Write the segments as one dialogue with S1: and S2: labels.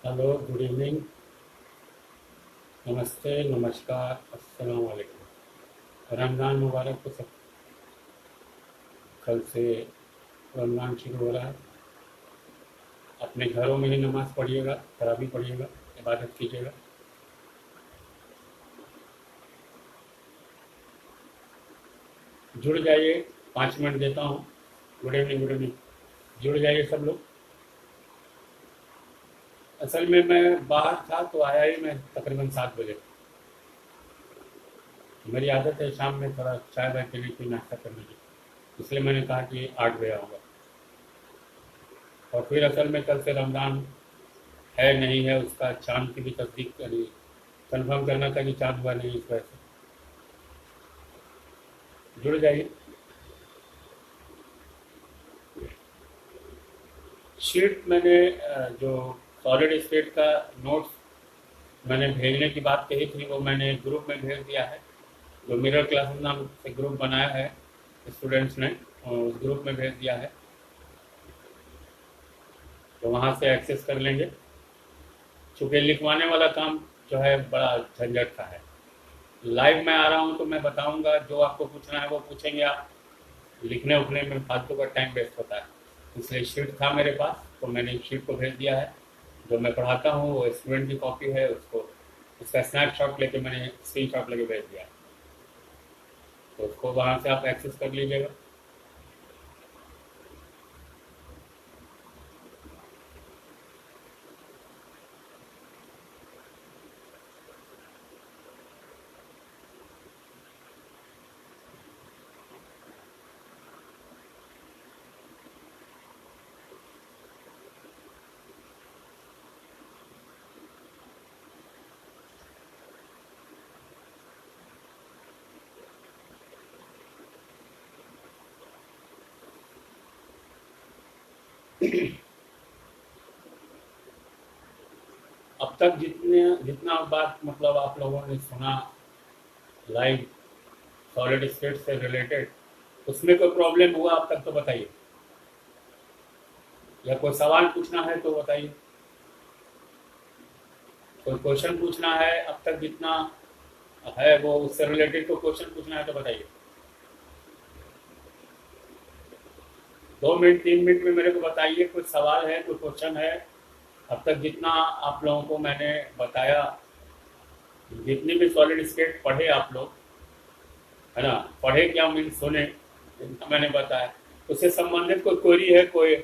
S1: Hello, good evening, नमस्ते, नमस्कार, अस्सलाम वालेकुम। रमज़ान मुबारक हो सब। कल से रमज़ान शुरू हो रहा है। अपने घरों में ही नमाज़ पढ़िएगा, तरावी पढ़िएगा, इबादत कीजिएगा। जुड़ जाइए, 5 मिनट देता हूँ। Good evening, good evening. जुड़ जाइए सब लोग। असल में मैं बाहर था तो आया ही मैं तकरीबन 7 बजे। मेरी आदत है शाम में थोड़ा चाय वाय पीने की, नाश्ता करने की, इसलिए मैंने कहा कि 8 बजे आऊँगा। और फिर असल में कल से रमज़ान है नहीं है उसका चाँद की भी तस्दीक करी, कंफर्म करना था कि चाँद हुआ नहीं, इस वजह से जुड़ जाइए। शीट मैंने जो सॉलिड स्टेट का नोट्स मैंने भेजने की बात कही थी वो मैंने ग्रुप में भेज दिया है। जो मिरर क्लासेस नाम से ग्रुप बनाया है स्टूडेंट्स ने, उस ग्रुप में भेज दिया है, तो वहाँ से एक्सेस कर लेंगे। चूँकि लिखवाने वाला काम जो है बड़ा झंझट का है। लाइव में आ रहा हूँ तो मैं बताऊँगा, जो आपको पूछना है वो पूछेंगे आप। लिखने उखने में फालतू का टाइम वेस्ट होता है, इसलिए शीट था मेरे पास तो मैंने शीट को भेज दिया है। जो मैं पढ़ाता हूँ वो स्टूडेंट की कॉपी है, उसको उसका स्नैपशॉट लेके मैंने स्क्रीनशॉट लेके भेज दिया है, तो उसको वहाँ से आप एक्सेस कर लीजिएगा। अब तक जितने जितना बात मतलब आप लोगों ने सुना लाइव सॉलिड स्टेट से रिलेटेड, उसमें कोई प्रॉब्लम हुआ अब तक तो बताइए, या कोई सवाल पूछना है तो बताइए। कोई क्वेश्चन पूछना है अब तक जितना है वो उससे रिलेटेड कोई क्वेश्चन पूछना है तो बताइए। 2 मिनट 3 मिनट में मेरे को बताइए, कोई सवाल है, कोई क्वेश्चन है। अब तक जितना आप लोगों को मैंने बताया, जितनी भी सॉलिड स्टेट पढ़े आप लोग, है ना, पढ़े क्या मीन सुने, जितना मैंने बताया उससे संबंधित कोई क्वेरी है, कोई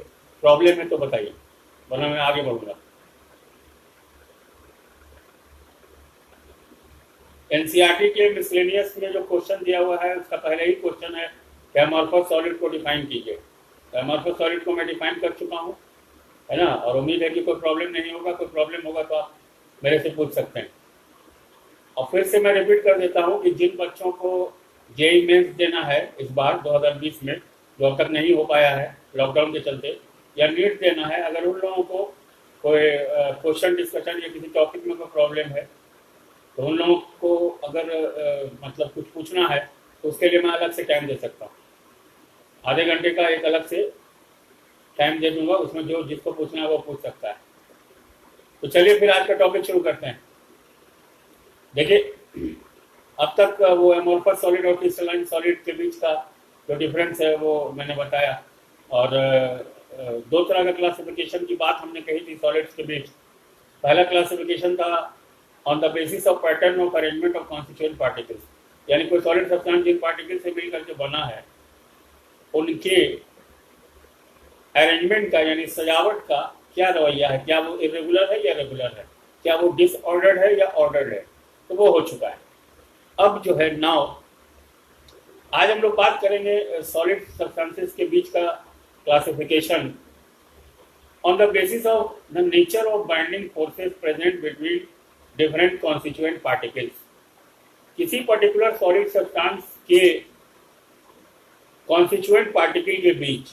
S1: प्रॉब्लम है तो बताइए, वरना मैं आगे बढ़ूंगा। एनसीईआरटी के मिसलेनियस में जो क्वेश्चन दिया हुआ है उसका पहले ही क्वेश्चन है कि अमॉर्फस सॉलिड को डिफाइन कीजिए। तो अमॉर्फस सॉलिड को मैं डिफाइन कर चुका हूँ, है ना, और उम्मीद है कि कोई प्रॉब्लम नहीं होगा। कोई प्रॉब्लम होगा तो आप मेरे से पूछ सकते हैं। और फिर से मैं रिपीट कर देता हूँ कि जिन बच्चों को जेई मेंस देना है इस बार 2020 में, जो अब तक नहीं हो पाया है लॉकडाउन के चलते, या नीट देना है, अगर उन लोगों को कोई क्वेश्चन डिस्कशन या किसी टॉपिक में कोई प्रॉब्लम है तो उन लोगों को अगर मतलब कुछ पूछना है तो उसके लिए मैं अलग से टाइम दे सकता हूँ। आधे घंटे का एक अलग से टाइम दे दूंगा, उसमें जो जिसको पूछना है वो पूछ सकता है। तो चलिए फिर आज का टॉपिक शुरू करते हैं। देखिए, अब तक वो एमोर्फस सॉलिड और क्रिस्टलाइन सॉलिड के बीच का जो डिफरेंस है वो मैंने बताया, और दो तरह का क्लासिफिकेशन की बात हमने कही थी सॉलिड्स के बीच। पहला क्लासिफिकेशन था on the basis of pattern of arrangement of constituent particles, यानी कोई सॉलिड सब्सटेंस जिन पार्टिकल से मिलकर के बना है उनके अरेंजमेंट का यानी सजावट का क्या रवैया है, क्या वो इरेगुलर है या रेगुलर है, क्या वो डिसऑर्डर्ड है या ऑर्डर्ड है, तो वो हो चुका है। अब जो है नाउ आज हम लोग बात करेंगे सॉलिड सब्सटेंसेस के बीच का classification on the basis of the nature of binding forces present between different constituent particles. किसी पर्टिकुलर सॉलिड सब्सटेंस के कॉन्स्टिट्यूएंट पार्टिकल के बीच,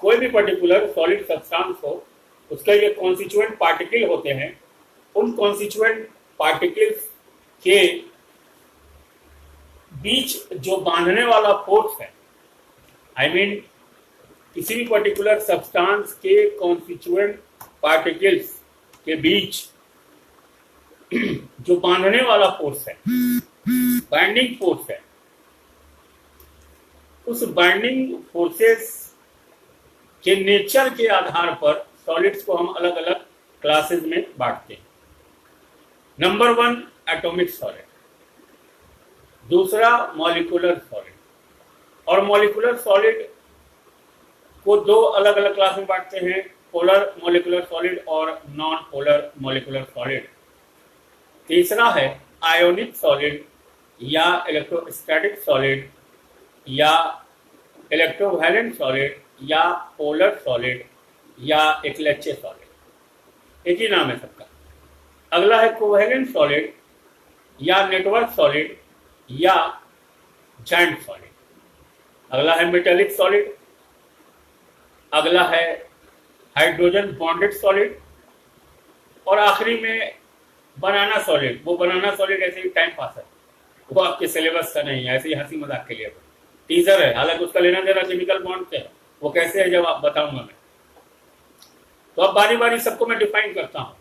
S1: कोई भी पर्टिकुलर सॉलिड सब्सटेंस हो उसके लिए कॉन्स्टिट्यूएंट पार्टिकल होते हैं। उन कॉन्स्टिट्यूएंट पार्टिकल्स के बीच जो बांधने वाला फोर्स है, आई मीन किसी भी पर्टिकुलर सब्सटेंस के कॉन्स्टिट्यूएंट पार्टिकल्स के बीच जो बांधने वाला फोर्स है, बाइंडिंग फोर्स है, उस बाइंडिंग फोर्सेस के नेचर के आधार पर सॉलिड्स को हम अलग अलग क्लासेस में बांटते हैं। नंबर 1 एटॉमिक सॉलिड, दूसरा मॉलिक्यूलर सॉलिड। और मॉलिक्यूलर सॉलिड को दो अलग अलग क्लास में बांटते हैं, पोलर मॉलिक्यूलर सॉलिड और नॉन पोलर मॉलिक्यूलर सॉलिड। तीसरा है आयोनिक सॉलिड या इलेक्ट्रोस्टैटिक सॉलिड या इलेक्ट्रोवैलेंट सॉलिड या पोलर सॉलिड या एक्लेचे सॉलिड, एक ही नाम है सबका। अगला है कोवैलेंट सॉलिड या नेटवर्क सॉलिड या जॉइंट सॉलिड। अगला है मेटेलिक सॉलिड। अगला है हाइड्रोजन बॉन्डेड सॉलिड। और आखिरी में बनाना सॉलिड। वो बनाना सॉलिड ऐसे ही टाइम पास है, वो आपके सिलेबस का नहीं है, ऐसे ही हंसी मजाक के लिए टीजर है, हालांकि उसका लेना देना केमिकल बॉन्ड से है। वो कैसे है जब आप बताऊंगा मैं। तो अब बारी बारी सबको मैं डिफाइन करता हूं।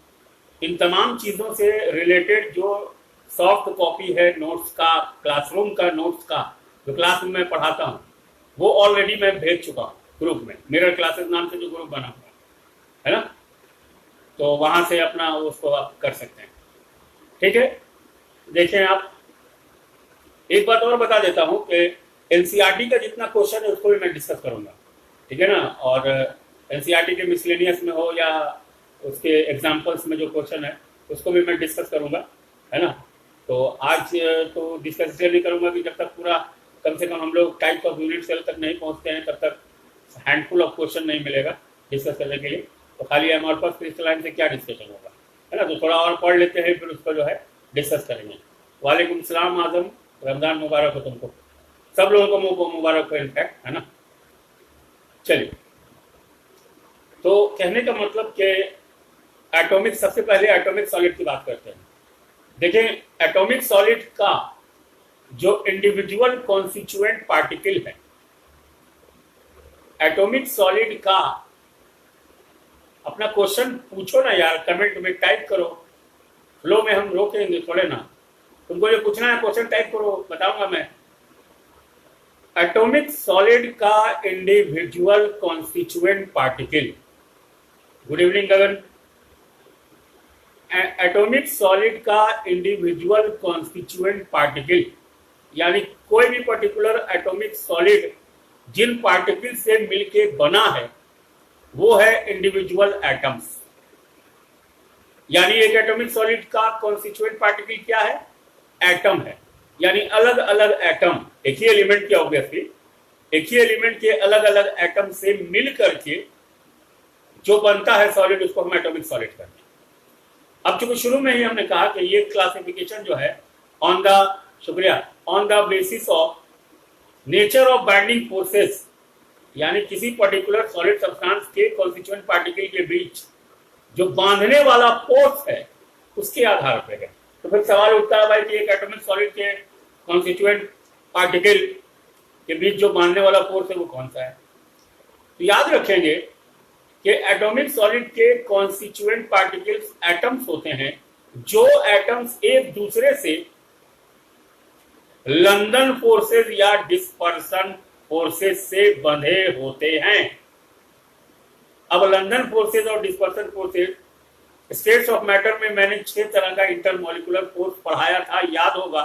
S1: इन तमाम चीजों से रिलेटेड जो सॉफ्ट कॉपी है नोट्स का, क्लासरूम का नोट्स का, जो क्लास में मैं पढ़ाता हूं, वो ऑलरेडी मैं भेज चुका हूं ग्रुप में। मिरर क्लासेस नाम से जो ग्रुप बना हुआ है ना, तो वहां से अपना उसको आप कर सकते हैं। ठीक है, देखें आप, एक बात और बता देता हूं कि एनसीईआरटी का जितना क्वेश्चन है उसको भी मैं डिस्कस करूंगा, ठीक है ना। और एनसीईआरटी के मिसलेनियस में हो या उसके एग्जाम्पल्स में जो क्वेश्चन है उसको भी मैं डिस्कस करूंगा, है ना। तो आज तो डिस्कस इसलिए नहीं करूंगा कि जब तक पूरा कम से कम हम लोग टाइप ऑफ यूनिट सेल तक नहीं पहुंचते हैं तब तक हैंडफुल ऑफ क्वेश्चन नहीं मिलेगा डिस्कस करने के लिए। तो खाली एमोर्फस क्रिस्टलाइन से क्या डिस्कशन होगा, है ना। तो थोड़ा और पढ़ लेते हैं, फिर उसको जो है डिस्कस करेंगे। वालेकुम सलाम आजम, रमजान मुबारक हो तुमको, सब लोगों को मुबारक हो इनफैक्ट, है ना। चलिए, तो कहने का मतलब कि एटॉमिक, सबसे पहले एटॉमिक सॉलिड की बात करते हैं। देखें, एटॉमिक सॉलिड का जो इंडिविजुअल कॉन्स्टिट्यूएंट पार्टिकल है, एटॉमिक सॉलिड का, अपना क्वेश्चन पूछो ना यार, कमेंट में टाइप करो, फ्लो में हम रोकेंगे थोड़े ना। तुमको जो पूछना है क्वेश्चन टाइप करो, बताऊंगा मैं। एटॉमिक सॉलिड का individual constituent particle. Good evening Gagan. Atomic solid का इंडिविजुअल कॉन्स्टिट्यूएंट पार्टिकल, यानी कोई भी पर्टिकुलर एटॉमिक सॉलिड जिन पार्टिकल से मिलके बना है वो है इंडिविजुअल एटम्स। यानी एक एटॉमिक सॉलिड का कॉन्स्टिट्यूएंट पार्टिकल क्या है? एटम है। यानी अलग अलग एटम, एक ही एलिमेंट के, ऑब्वियसली एक ही एलिमेंट के अलग अलग एटम से मिल करके जो बनता है सॉलिड, उसको हम एटॉमिक सॉलिड कहते हैं। अब चूंकि शुरू में ही हमने कहा कि ये क्लासिफिकेशन जो है ऑन द, शुक्रिया, on the basis of nature of binding forces, यानी किसी पर्टिकुलर सॉलिड सब्सटेंस के कॉन्स्टिट्यूएंट पार्टिकल के बीच जो बांधने वाला फोर्स है उसके आधार पर है। तो फिर सवाल उठता है भाई कि एक एटॉमिक सॉलिड के कॉन्स्टिट्यूएंट पार्टिकल के बीच जो बांधने वाला फोर्स है वो कौन सा है? तो याद रखेंगे कि एटॉमिक सॉलिड के कॉन्स्टिट्यूएंट पार्टिकल्स एटम्स होते हैं, जो एटम्स एक दूसरे से लंदन फोर्सेस या डिस्पर्सन फोर्सेस से बंधे होते हैं। अब लंदन फोर्सेस और dispersion forces, states of matter में मैंने 6 तरह का इंटरमॉलिक्यूलर फोर्स पढ़ाया था, याद होगा।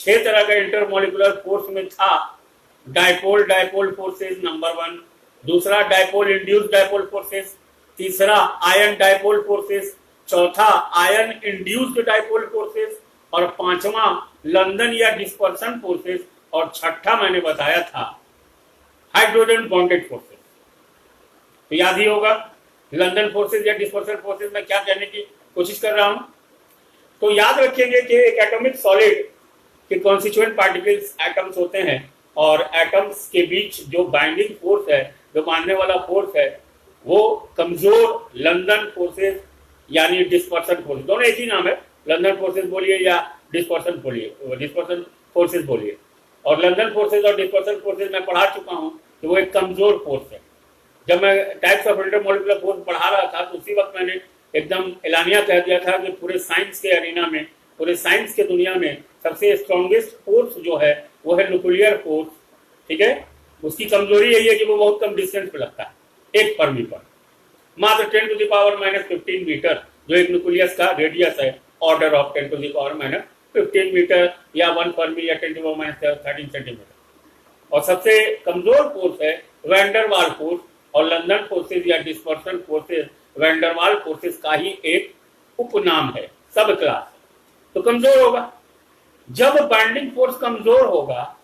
S1: 6 तरह का इंटरमॉलिक्यूलर फोर्स में था डायपोल डायपोल फोर्सेस नंबर 1, दूसरा डायपोल इंड्यूस्ड डायपोल फोर्सेस, तीसरा आयन डायपोल फोर्सेस, चौथा आयन इंड्यूस्ड डायपोल फोर्सेस, और पांचवा लंदन या डिस्पर्सन फोर्सेस, और छठा मैंने बताया था हाइड्रोजन बॉन्डेड फोर्सेस। तो याद ही होगा लंदन फोर्सेस या डिस्पर्सन फोर्सेस में क्या कहने की कोशिश कर रहा हूं। तो याद रखेंगे कि एक एटॉमिक सॉलिड के कॉन्स्टिट्यूएंट पार्टिकल्स एटम्स होते हैं, और एटम्स के बीच जो बाइंडिंग फोर्स है, जो बांधने वाला फोर्स है, वो कमजोर लंदन फोर्सेस यानी डिस्पर्सन फोर्सेस, दोनों एक ही नाम है, लंदन फोर्सेस बोलिए या डिस्पर्सन बोलिए, डिस्पर्सन फोर्सेस बोलिए। और लंदन फोर्सेस और डिस्पर्सन फोर्सेस मैं पढ़ा चुका हूं कि वो एक कमजोर फोर्स है। जब मैं टाइप्स ऑफ इंटरमॉलिक्यूलर फोर्स पढ़ा रहा था तो उसी वक्त मैंने एकदम एलानिया कह दिया था कि पूरे साइंस के अरीना में, पूरे साइंस के दुनिया में सबसे स्ट्रॉन्गेस्ट फोर्स जो है वो है न्यूक्लियर फोर्स। ठीक है, उसकी कमजोरी यही है कि वो बहुत कम डिस्टेंस पे लगता है, एक फर्मी पर, मात्र 10⁻⁻15 मीटर, जो एक न्यूक्लियस का रेडियस है, ऑर्डर ऑफ 10⁻⁻15 मीटर या 1 फर्मी या 10⁻13 सेंटीमीटर। और सबसे कमजोर फोर्स है वैंडरवाल फोर्स, और लंदन फोर्सेज या डिस्पर्सन फोर्सेज वैंडरवाल फोर्सेज का ही एक उपनाम है, सब क्लास। तो कमजोर होगा, जब बाइंडिंग फोर्स कमजोर होगा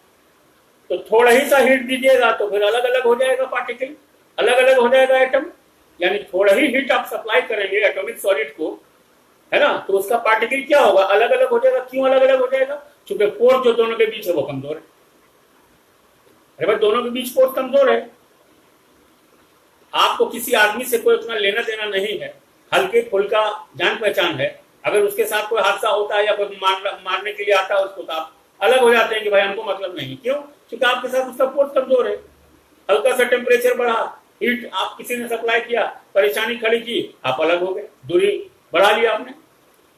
S1: तो थोड़ा ही सा हीट दीजिएगा तो फिर अलग अलग हो जाएगा पार्टिकल, अलग अलग हो जाएगा एटम। यानी थोड़ा ही हीट आप सप्लाई करेंगे एटॉमिक सॉलिड को, है ना, तो उसका पार्टिकल क्या होगा, अलग अलग हो जाएगा। क्यों अलग अलग हो जाएगा? क्योंकि फोर्स जो दोनों के बीच है वो कमजोर है। अरे भाई, दोनों के बीच फोर्स कमजोर है। आपको किसी आदमी से कोई उतना लेना देना नहीं है, हल्के फुल्का जान पहचान है, अगर उसके साथ कोई हादसा होता है या कोई मारने के लिए आता है उसको, तो आप अलग हो जाते हैं कि भाई हमको मतलब नहीं। क्यों? क्योंकि आपके साथ उसका फोर्स कमजोर है। हल्का सा टेम्परेचर बढ़ा, हीट आप किसी ने सप्लाई किया, परेशानी खड़ी की, आप अलग हो गए, दूरी बढ़ा लिया आपने।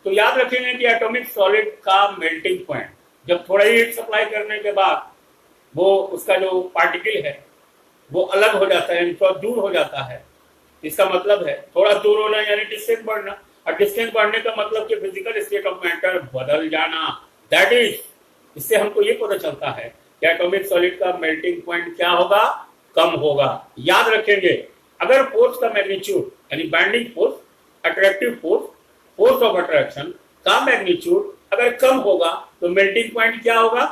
S1: तो याद रखेंगे कि एटॉमिक सॉलिड का मेल्टिंग पॉइंट, जब थोड़ा ही हीट सप्लाई करने के बाद वो उसका जो पार्टिकल है वो अलग हो जाता है, थोड़ा दूर हो जाता है। इसका मतलब है थोड़ा दूर होना यानी डिस्टेंस बढ़ना, और डिस्टेंस बढ़ने का मतलब कि फिजिकल स्टेट ऑफ मैटर बदल जाना। दैट इज, इससे हमको ये पता चलता है कि एटॉमिक सॉलिड का मेल्टिंग पॉइंट क्या होगा, कम होगा। याद रखेंगे, अगर फोर्स का मैग्नीट्यूड यानी binding force, attractive force, force of attraction का मैग्नीट्यूड अगर कम होगा तो मेल्टिंग पॉइंट क्या होगा,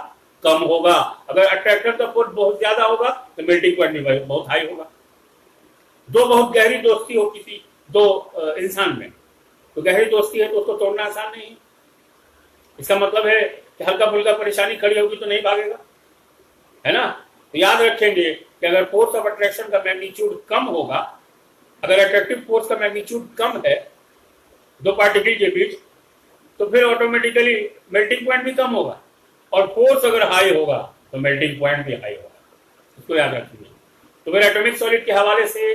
S1: कम होगा। अगर अट्रैक्टर का फोर्स बहुत ज्यादा होगा तो मेल्टिंग पॉइंट भी बहुत हाई होगा। दो बहुत गहरी दोस्ती हो किसी दो इंसान में, तो गहरी दोस्ती है तो उसको तोड़ना आसान नहीं है। इसका मतलब है कि हल्का फुल्का परेशानी खड़ी होगी तो नहीं भागेगा, है ना। तो याद रखेंगे कि अगर फोर्स ऑफ अट्रैक्शन का मैग्नीट्यूड कम होगा, अगर अट्रैक्टिव फोर्स का मैग्नीट्यूड कम है दो पार्टिकल के बीच, तो फिर ऑटोमेटिकली मेल्टिंग पॉइंट भी कम होगा, और फोर्स अगर हाई होगा तो मेल्टिंग पॉइंट भी हाई होगा। इसको याद रखिए। तो फिर एटॉमिक सॉलिड के हवाले से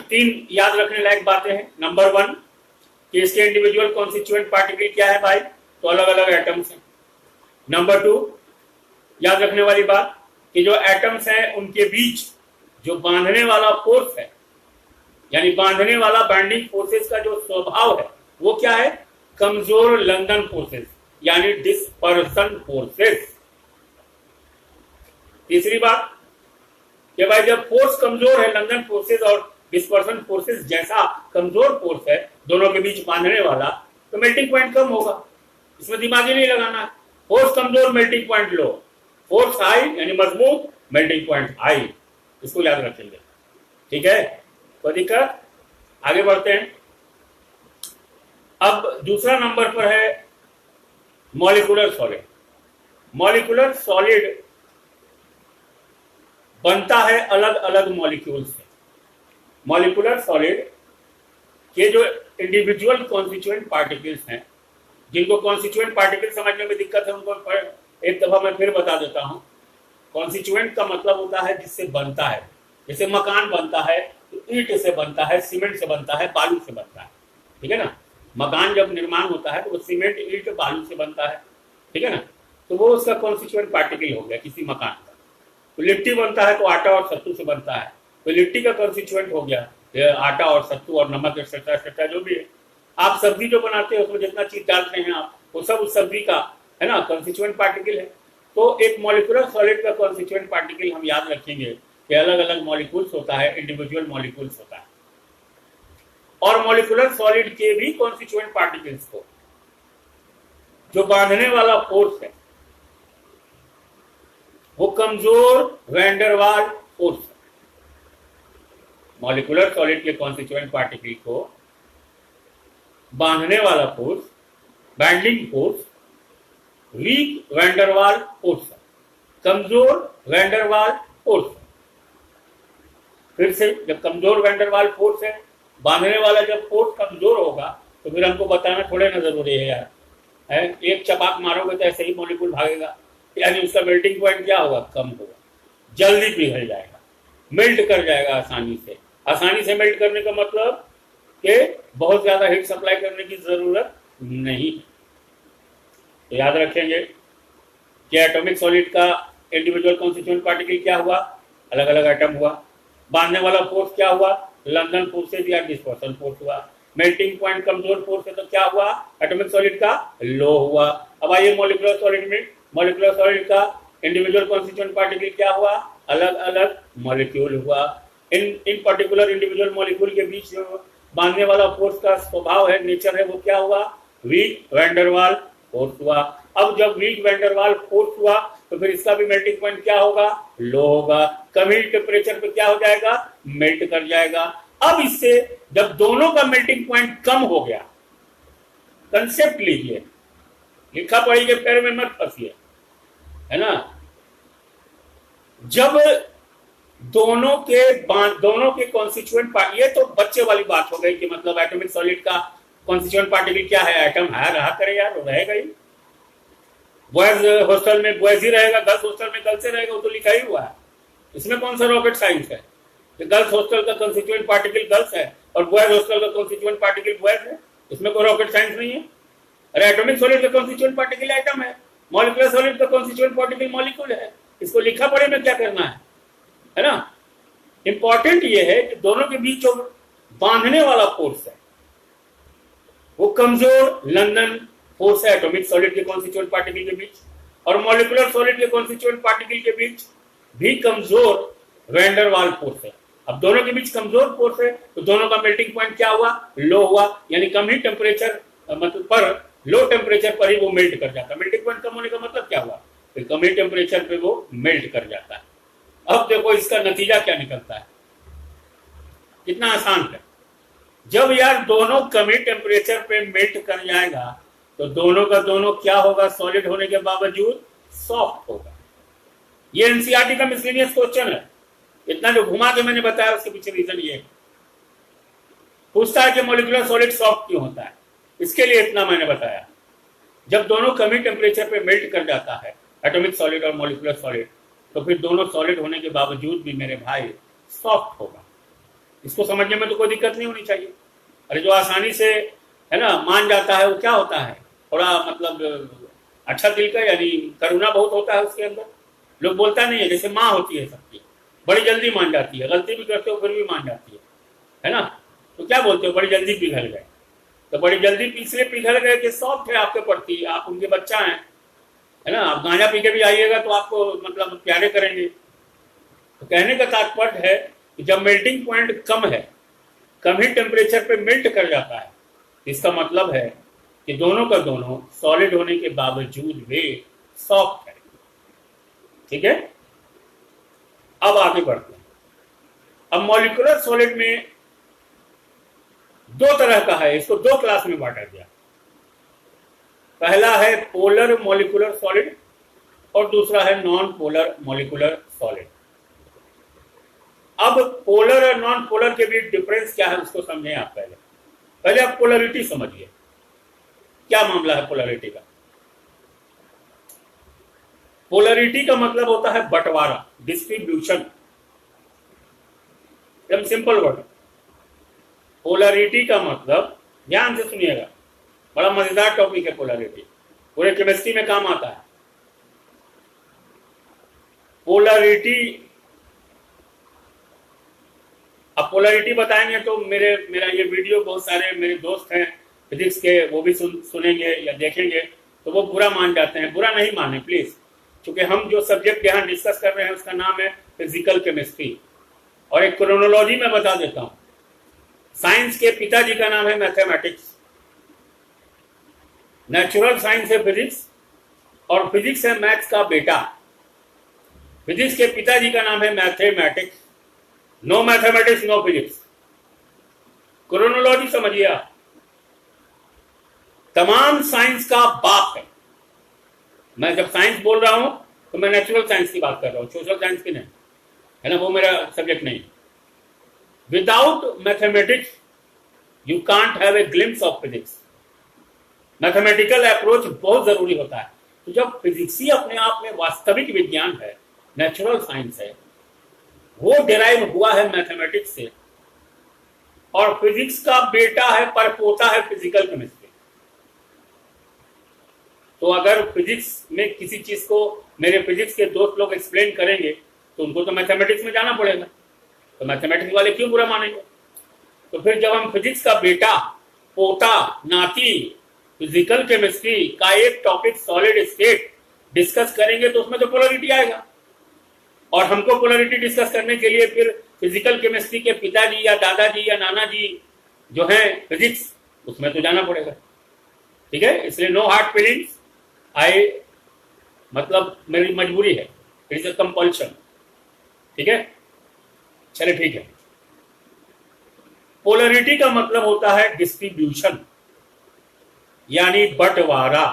S1: 3 याद रखने लायक बातें हैं। नंबर 1 कि इसके इंडिविजुअल कॉन्स्टिट्यूएंट पार्टिकल क्या है भाई, तो अलग अलग एटम्स हैं। नंबर 2 याद रखने वाली बात कि जो एटम्स हैं उनके बीच जो बांधने वाला फोर्स है, यानी बांधने वाला बाइंडिंग फोर्सेस का जो स्वभाव है वो क्या है, कमजोर लंदन फोर्सेस यानी डिस्पर्सन फोर्सेस। तीसरी बात कि भाई जब फोर्स कमजोर है, लंदन फोर्सेस और डिस्पर्सन फोर्सेस जैसा कमजोर फोर्स है दोनों के बीच बांधने वाला, तो मेल्टिंग पॉइंट कम होगा। इसमें दिमाग ही नहीं लगाना है। फोर्स कमजोर, मेल्टिंग पॉइंट लो। फोर्स हाई यानी मजबूत, मेल्टिंग पॉइंट हाई। इसको याद रखेंगे, ठीक है। कोई दिक्कत? आगे बढ़ते हैं। अब दूसरा नंबर पर है मॉलिक्यूलर सॉलिड। मॉलिक्यूलर सॉलिड बनता है अलग अलग मॉलिक्यूल से। मॉलिक्यूलर सॉलिड के जो इंडिविजुअल कॉन्स्टिट्यूएंट पार्टिकल्स हैं, जिनको कॉन्स्टिट्यूएंट पार्टिकल समझने में दिक्कत है उनको एक दफा मैं फिर बता देता हूं। कॉन्स्टिट्यूएंट का मतलब होता है जिससे बनता है। जैसे मकान बनता है तो ईंट से बनता है, सीमेंट से बनता है, बालू से बनता है, ठीक है ना। मकान जब निर्माण होता है तो वो सीमेंट, ईंट, बालू से बनता है, ठीक है ना। तो वो उसका कॉन्स्टिट्यूएंट पार्टिकल हो गया किसी मकान का। तो लिट्टी बनता है तो आटा और सत्तू से बनता है, तो लिट्टी का कॉन्स्टिट्यूएंट हो गया आटा और सत्तू और नमक एक्सेट्रा जो भी है। आप सब्जी जो बनाते हैं उसमें जितना चीज डालते हैं आप, वो सब उस सब्जी का, है ना, कॉन्स्टिट्यूएंट पार्टिकल है। तो एक मॉलिक्यूलर सॉलिड का कॉन्स्टिट्यूएंट पार्टिकल हम याद रखेंगे कि अलग अलग मॉलिक्यूल्स होता है, इंडिविजुअल मॉलिक्यूल्स होता है। और मॉलिक्यूलर सॉलिड के भी कॉन्स्टिट्यूएंट पार्टिकल्स को जो बांधने वाला फोर्स है वो कमजोर वैंडरवाल फोर्स है। मॉलिक्यूलर सॉलिड के कॉन्स्टिट्यूएंट पार्टिकल को बांधने वाला force, binding force, weak van der Waals force है, कमजोर वैंडरवाल फोर्स है। फिर से, जब कमजोर वैंडरवाल फोर्स है, बांधने वाला जब फोर्स कमजोर होगा तो फिर हमको बताना थोड़े ना जरूरी है यार, है। एक चपाक मारोगे तो ऐसे ही मॉलिक्यूल भागेगा, यानी उसका मेल्टिंग पॉइंट क्या होगा, कम होगा, जल्दी पिघल जाएगा, मेल्ट कर जाएगा आसानी से। आसानी से मेल्ट करने का मतलब कि बहुत ज्यादा हीट सप्लाई करने की जरूरत नहीं। तो याद रखेंगे कि एटॉमिक सॉलिड का इंडिविजुअल कॉन्स्टिट्यूएंट पार्टिकल क्या हुआ, अलग अलग एटम हुआ। बांधने वाला फोर्स क्या हुआ, लंदन फोर्सेज या डिस्पर्सन फोर्स हुआ। मेल्टिंग पॉइंट कमजोर फोर्स है तो क्या हुआ, एटॉमिक सॉलिड का लो हुआ। अब आइए मॉलिक्यूलर सॉलिड में, मॉलिक्यूलर सॉलिड का इंडिविजुअल कॉन्स्टिट्यूएंट पार्टिकल क्या हुआ, अलग अलग मॉलिक्यूल हुआ। इन पर्टिकुलर इंडिविजुअल मॉलिक्यूल के बीच जो बांधने वाला फोर्स का स्वभाव है, नेचर है, वो क्या हुआ, वीक वैंडरवाल फोर्स हुआ। अब जब वीक वैंडरवाल फोर्स हुआ तो फिर इसका भी मेल्टिंग पॉइंट क्या होगा, लो होगा। कम हीट टेम्परेचर पे क्या हो जाएगा, मेल्ट कर जाएगा। अब इससे जब दोनों का मेल्टिंग पॉइंट कम हो गया, कंसेप्ट लीजिए, लिखा पढ़ी के पैर में मत फंसिए, है ना। जब दोनों के कॉन्स्टिट्यूएंट पार्ट, ये तो बच्चे वाली बात हो गई कि मतलब एटॉमिक सॉलिड का कॉन्स्टिट्यूएंट पार्टिकल क्या है, एटम है, रहा करे यार, रहेगा ही। बॉयज हॉस्टल में बॉयज ही रहेगा, गर्ल्स हॉस्टल में गर्ल्स ही रहेगा, वो तो लिखा ही हुआ है। इसमें कौन सा रॉकेट साइंस है कि गर्ल्स हॉस्टल का कॉन्स्टिट्यूएंट पार्टिकल गर्ल्स है और बॉयज हॉस्टल का कॉन्स्टिट्यूएंट पार्टिकल बॉयज है? इसमें कोई रॉकेट साइंस नहीं है। अरे एटॉमिक सॉलिड का कॉन्स्टिट्यूएंट पार्टिकल एटम है, मॉलिक्यूलर सॉलिड का कॉन्स्टिट्यूएंट पार्टिकल मॉलिक्यूल है। इसको लिखा पढ़े में क्या करना है ना। इंपॉर्टेंट ये है कि दोनों के बीच जो बांधने वाला फोर्स है वो कमजोर लंदन फोर्स है एटॉमिक सॉलिड के कॉन्स्टिट्यूएंट पार्टिकल के बीच, और मॉलिक्यूलर सॉलिड के कॉन्स्टिट्यूएंट पार्टिकल के बीच भी कमजोर वैन वाल फोर्स है। अब दोनों के बीच कमजोर फोर्स है तो दोनों का मेल्टिंग पॉइंट क्या हुआ, लो हुआ, यानी कम ही टेम्परेचर मतलब पर लो टेम्परेचर पर ही वो मेल्ट कर जाता है। मेल्टिंग पॉइंट कम होने का मतलब क्या हुआ, फिर कम ही टेम्परेचर पे वो मेल्ट कर जाता है। अब देखो इसका नतीजा क्या निकलता है, कितना आसान है। जब यार दोनों कम ही टेम्परेचर पे मेल्ट कर जाएगा तो दोनों का दोनों क्या होगा, सॉलिड होने के बावजूद सॉफ्ट होगा। ये एनसीईआरटी का मिसलेनियस क्वेश्चन है। इतना जो घुमा के मैंने बताया उसके पीछे रीजन ये पूछता है कि मॉलिक्यूलर सॉलिड सॉफ्ट क्यों होता है, इसके लिए इतना मैंने बताया। जब दोनों कम ही टेम्परेचर पे मेल्ट कर जाता है एटॉमिक सॉलिड और मॉलिक्यूलर सॉलिड, तो फिर दोनों सॉलिड होने के बावजूद भी मेरे भाई सॉफ्ट होगा। इसको समझने में तो कोई दिक्कत नहीं होनी चाहिए। अरे जो आसानी से है ना मान जाता है वो क्या होता है, थोड़ा मतलब अच्छा दिल का, यानी करुणा बहुत होता है उसके अंदर। लोग बोलता नहीं है, जैसे माँ होती है सबकी, बड़ी जल्दी मान जाती है, गलती भी करते हो फिर भी मान जाती है ना। तो क्या बोलते हो, बड़ी जल्दी पिघल गए। तो बड़ी जल्दी इसलिए पिघल गए कि सॉफ्ट है आपके प्रति, आप उनके बच्चा हैं, है ना। आप गांजा पी के भी आइएगा तो आपको मतलब प्यारे करेंगे। तो कहने का तात्पर्य है कि जब मेल्टिंग पॉइंट कम है, कम ही टेम्परेचर पे मेल्ट कर जाता है, इसका मतलब है कि दोनों का दोनों सॉलिड होने के बावजूद वे सॉफ्ट है। ठीक है, अब आगे बढ़ते हैं। अब मॉलिक्यूलर सॉलिड में दो तरह का है, इसको दो क्लास में बांटा गया। पहला है पोलर मॉलिक्यूलर सॉलिड और दूसरा है नॉन पोलर मॉलिक्यूलर सॉलिड। अब पोलर और नॉन पोलर के बीच डिफरेंस क्या है उसको समझें आप। पहले आप पोलरिटी समझिए, क्या मामला है पोलरिटी का। पोलरिटी का मतलब होता है बंटवारा, डिस्ट्रीब्यूशन, एकदम सिंपल वर्ड। पोलरिटी का मतलब, ध्यान से सुनिएगा, बड़ा मजेदार टॉपिक है पोलरिटी, पूरे केमिस्ट्री में काम आता है। पोलरिटी, अब पोलरिटी बताएंगे तो मेरा ये वीडियो बहुत सारे मेरे दोस्त हैं फिजिक्स के, वो भी सुनेंगे या देखेंगे तो वो बुरा मान जाते हैं। बुरा नहीं माने प्लीज, क्योंकि हम जो सब्जेक्ट यहाँ डिस्कस कर रहे हैं उसका नाम है फिजिकल केमिस्ट्री। और एक क्रोनोलॉजी में बता देता हूं, साइंस के पिताजी का नाम है मैथमेटिक्स, नेचुरल साइंस है फिजिक्स, और फिजिक्स है मैथ्स का बेटा। फिजिक्स के पिताजी का नाम है mathematics. No mathematics no physics. Chronology समझिए आप, तमाम साइंस का बाप है। मैं जब साइंस बोल रहा हूं तो मैं नेचुरल साइंस की बात कर रहा हूं, सोशल साइंस की नहीं, है ना, वो मेरा सब्जेक्ट नहीं। Without mathematics you can't have a glimpse of physics. Mathematical approach बहुत जरूरी होता है। तो जब फिजिक्स ही अपने आप में वास्तविक विज्ञान है, नेचुरल साइंस है, वो डिराइव हुआ है मैथमेटिक्स से, और फिजिक्स का बेटा है, परपोता है फिजिकल केमिस्ट्री। तो अगर फिजिक्स में किसी चीज को मेरे फिजिक्स के दोस्त लोग एक्सप्लेन करेंगे तो उनको तो मैथमेटिक्स में जाना पड़ेगा, तो मैथमेटिक्स वाले क्यों बुरा मानेंगे? तो फिर जब हम फिजिक्स का बेटा, पोता, नाती फिजिकल केमिस्ट्री का एक टॉपिक सॉलिड स्टेट डिस्कस करेंगे तो उसमें तो पोलरिटी आएगा, और हमको पोलरिटी डिस्कस करने के लिए फिर फिजिकल केमिस्ट्री के पिताजी या दादाजी या नाना जी जो है फिजिक्स, उसमें तो जाना पड़ेगा। ठीक है, इसलिए नो हार्ड फीलिंग्स, मतलब मेरी मजबूरी है, इट इज अ कंपल्शन। ठीक है, चलिए ठीक है। पोलरिटी का मतलब होता है डिस्ट्रीब्यूशन, यानी बंटवारा।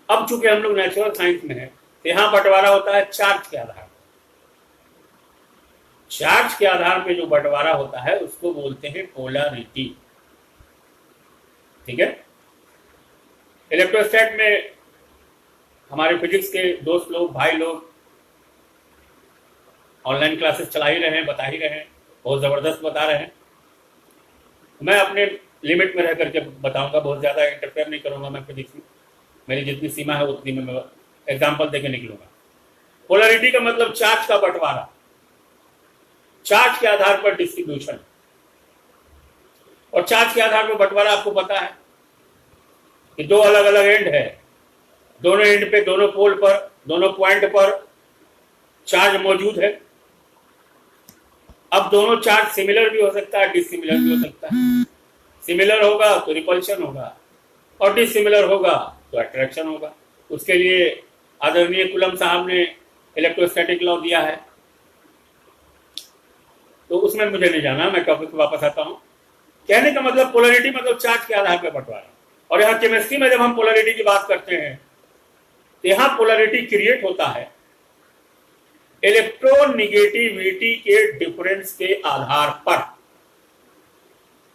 S1: अब चूंकि हम लोग नेचुरल साइंस में है तो यहां बंटवारा होता है चार्ज के आधार पर। चार्ज के आधार पे जो बंटवारा होता है उसको बोलते हैं पोलरिटी। ठीक है, इलेक्ट्रोस्टैट में हमारे फिजिक्स के दोस्त लोग, भाई लोग ऑनलाइन क्लासेस चला ही रहे हैं, बता ही रहे हैं, बहुत जबरदस्त बता रहे हैं। मैं अपने लिमिट में रह करके बताऊंगा, बहुत ज्यादा इंटरफेयर नहीं करूंगा मैं फिजिक्स में, मेरी जितनी सीमा है उतनी में मैं एग्जाम्पल देके निकलूंगा। पोलरिटी का मतलब चार्ज का बंटवारा, चार्ज के आधार पर डिस्ट्रीब्यूशन, और चार्ज के आधार पर बंटवारा आपको पता है कि दो अलग अलग एंड है, दोनों एंड पे, दोनों पोल पर, दोनों पॉइंट पर चार्ज मौजूद है। अब दोनों चार्ज सिमिलर भी हो सकता है, डिसिमिलर भी हो सकता है। सिमिलर होगा तो रिपल्शन होगा, और डिसिमिलर होगा तो अट्रैक्शन होगा। उसके लिए आदरणीय कुलम साहब ने इलेक्ट्रोस्टैटिक लॉ दिया है, तो उसमें मुझे नहीं जाना, मैं टॉपिक पे वापस आता हूं। कहने का मतलब पोलरिटी मतलब चार्ज के आधार पर बंटवारा। और यहां केमिस्ट्री में जब हम पोलरिटी की बात करते हैं तो यहां पोलरिटी क्रिएट होता है इलेक्ट्रोनिगेटिविटी के डिफरेंस के आधार पर,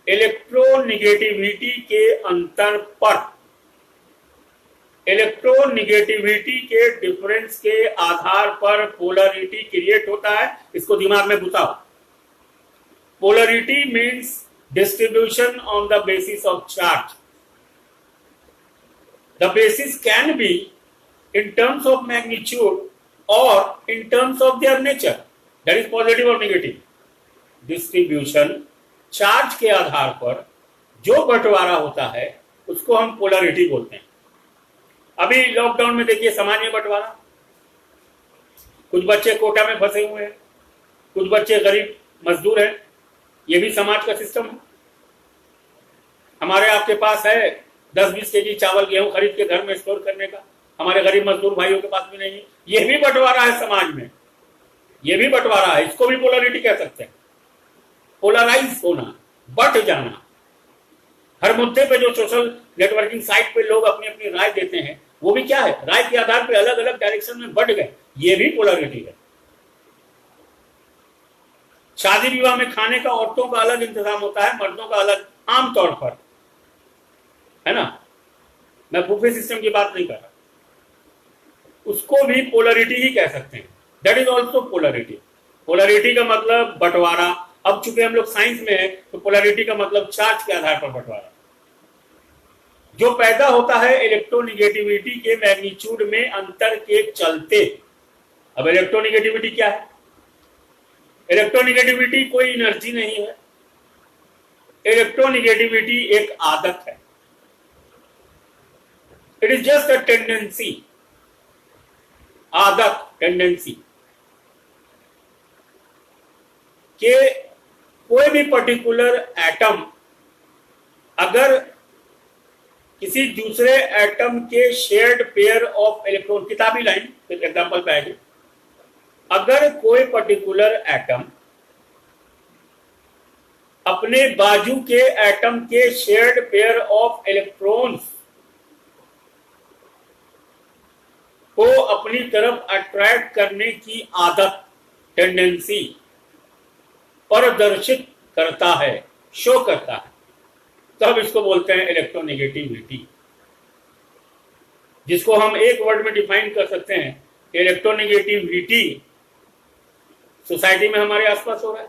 S1: इलेक्ट्रोनिगेटिविटी के अंतर पर, इलेक्ट्रोनिगेटिविटी के डिफरेंस के आधार पर पोलरिटी क्रिएट होता है। इसको दिमाग में घुसाओ। Polarity means distribution on the basis of charge. The basis can be in terms of magnitude or in terms of their nature, that is positive or negative. Distribution, charge के आधार पर जो बंटवारा होता है उसको हम पोलरिटी बोलते हैं। अभी लॉकडाउन में देखिए समाज में बंटवारा, कुछ बच्चे कोटा में फंसे हुए हैं, कुछ बच्चे गरीब मजदूर हैं, ये भी समाज का सिस्टम है। हमारे आपके पास है 10-20 केजी चावल गेहूं खरीद के घर में स्टोर करने का, हमारे गरीब मजदूर भाइयों के पास भी नहीं है। ये भी बंटवारा है समाज में, ये भी बंटवारा है, इसको भी पोलरिटी कह सकते हैं। पोलराइज होना, बंट जाना। हर मुद्दे पे जो सोशल नेटवर्किंग साइट पे लोग अपनी अपनी राय देते हैं, वो भी क्या है, राय के आधार पे अलग अलग डायरेक्शन में बंट गए, ये भी पोलरिटी है। शादी विवाह में खाने का औरतों का अलग इंतजाम होता है, मर्दों का अलग, आमतौर पर, है ना। मैं बुफे सिस्टम की बात नहीं कर रहा, उसको भी पोलरिटी ही कह सकते हैं। That is also polarity. Polarity का मतलब बंटवारा। अब चूंकि हम लोग साइंस में है तो पोलरिटी का मतलब चार्ज के आधार पर बंटवारा जो पैदा होता है इलेक्ट्रोनिगेटिविटी के मैग्नीट्यूड में अंतर के चलते। अब इलेक्ट्रोनिगेटिविटी क्या है? इलेक्ट्रोनिगेटिविटी कोई एनर्जी नहीं है, इलेक्ट्रोनिगेटिविटी एक आदत है। It is just a tendency, आदत, टेंडेंसी कि कोई भी पर्टिकुलर एटम अगर किसी दूसरे एटम के शेयर्ड पेयर ऑफ इलेक्ट्रॉन, किताबी लाइन फिर एग्जांपल पे आएगी, अगर कोई पर्टिकुलर एटम अपने बाजू के एटम के शेयर्ड पेयर ऑफ इलेक्ट्रॉन्स को अपनी तरफ अट्रैक्ट करने की आदत, टेंडेंसी प्रदर्शित करता है, शो करता है, तब इसको बोलते हैं इलेक्ट्रोनिगेटिविटी, जिसको हम एक वर्ड में डिफाइन कर सकते हैं। इलेक्ट्रोनिगेटिविटी सोसाइटी में हमारे आसपास हो रहा है,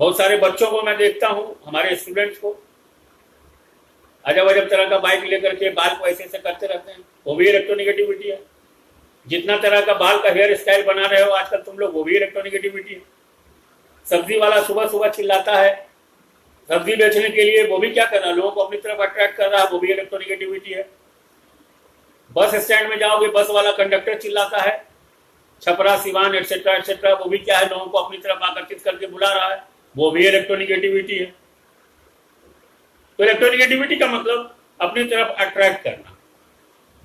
S1: बहुत सारे बच्चों को मैं देखता हूँ, हमारे स्टूडेंट्स को, अजब अजब तरह का बाइक लेकर के बाल को ऐसे ऐसे करते रहते हैं, वो भी इलेक्ट्रोनिगेटिविटी है। जितना तरह का बाल का हेयर स्टाइल बना रहे हो आजकल तुम लोग, वो भी इलेक्ट्रोनिगेटिविटी है। सब्जी वाला सुबह सुबह चिल्लाता है सब्जी बेचने के लिए, वो भी क्या कर रहा है, लोगों को अपनी तरफ अट्रैक्ट कर रहा है, वो भी इलेक्ट्रोनिगेटिविटी है। बस स्टैंड में जाओगे, बस वाला कंडक्टर चिल्लाता है, छपरा सिवान एटसेट्रा एटसेट्रा, वो भी क्या है, लोगों को अपनी तरफ आकर्षित करके बुला रहा है, वो भी इलेक्ट्रोनिगेटिविटी है। तो इलेक्ट्रोनिगेटिविटी का मतलब अपनी तरफ अट्रैक्ट करना।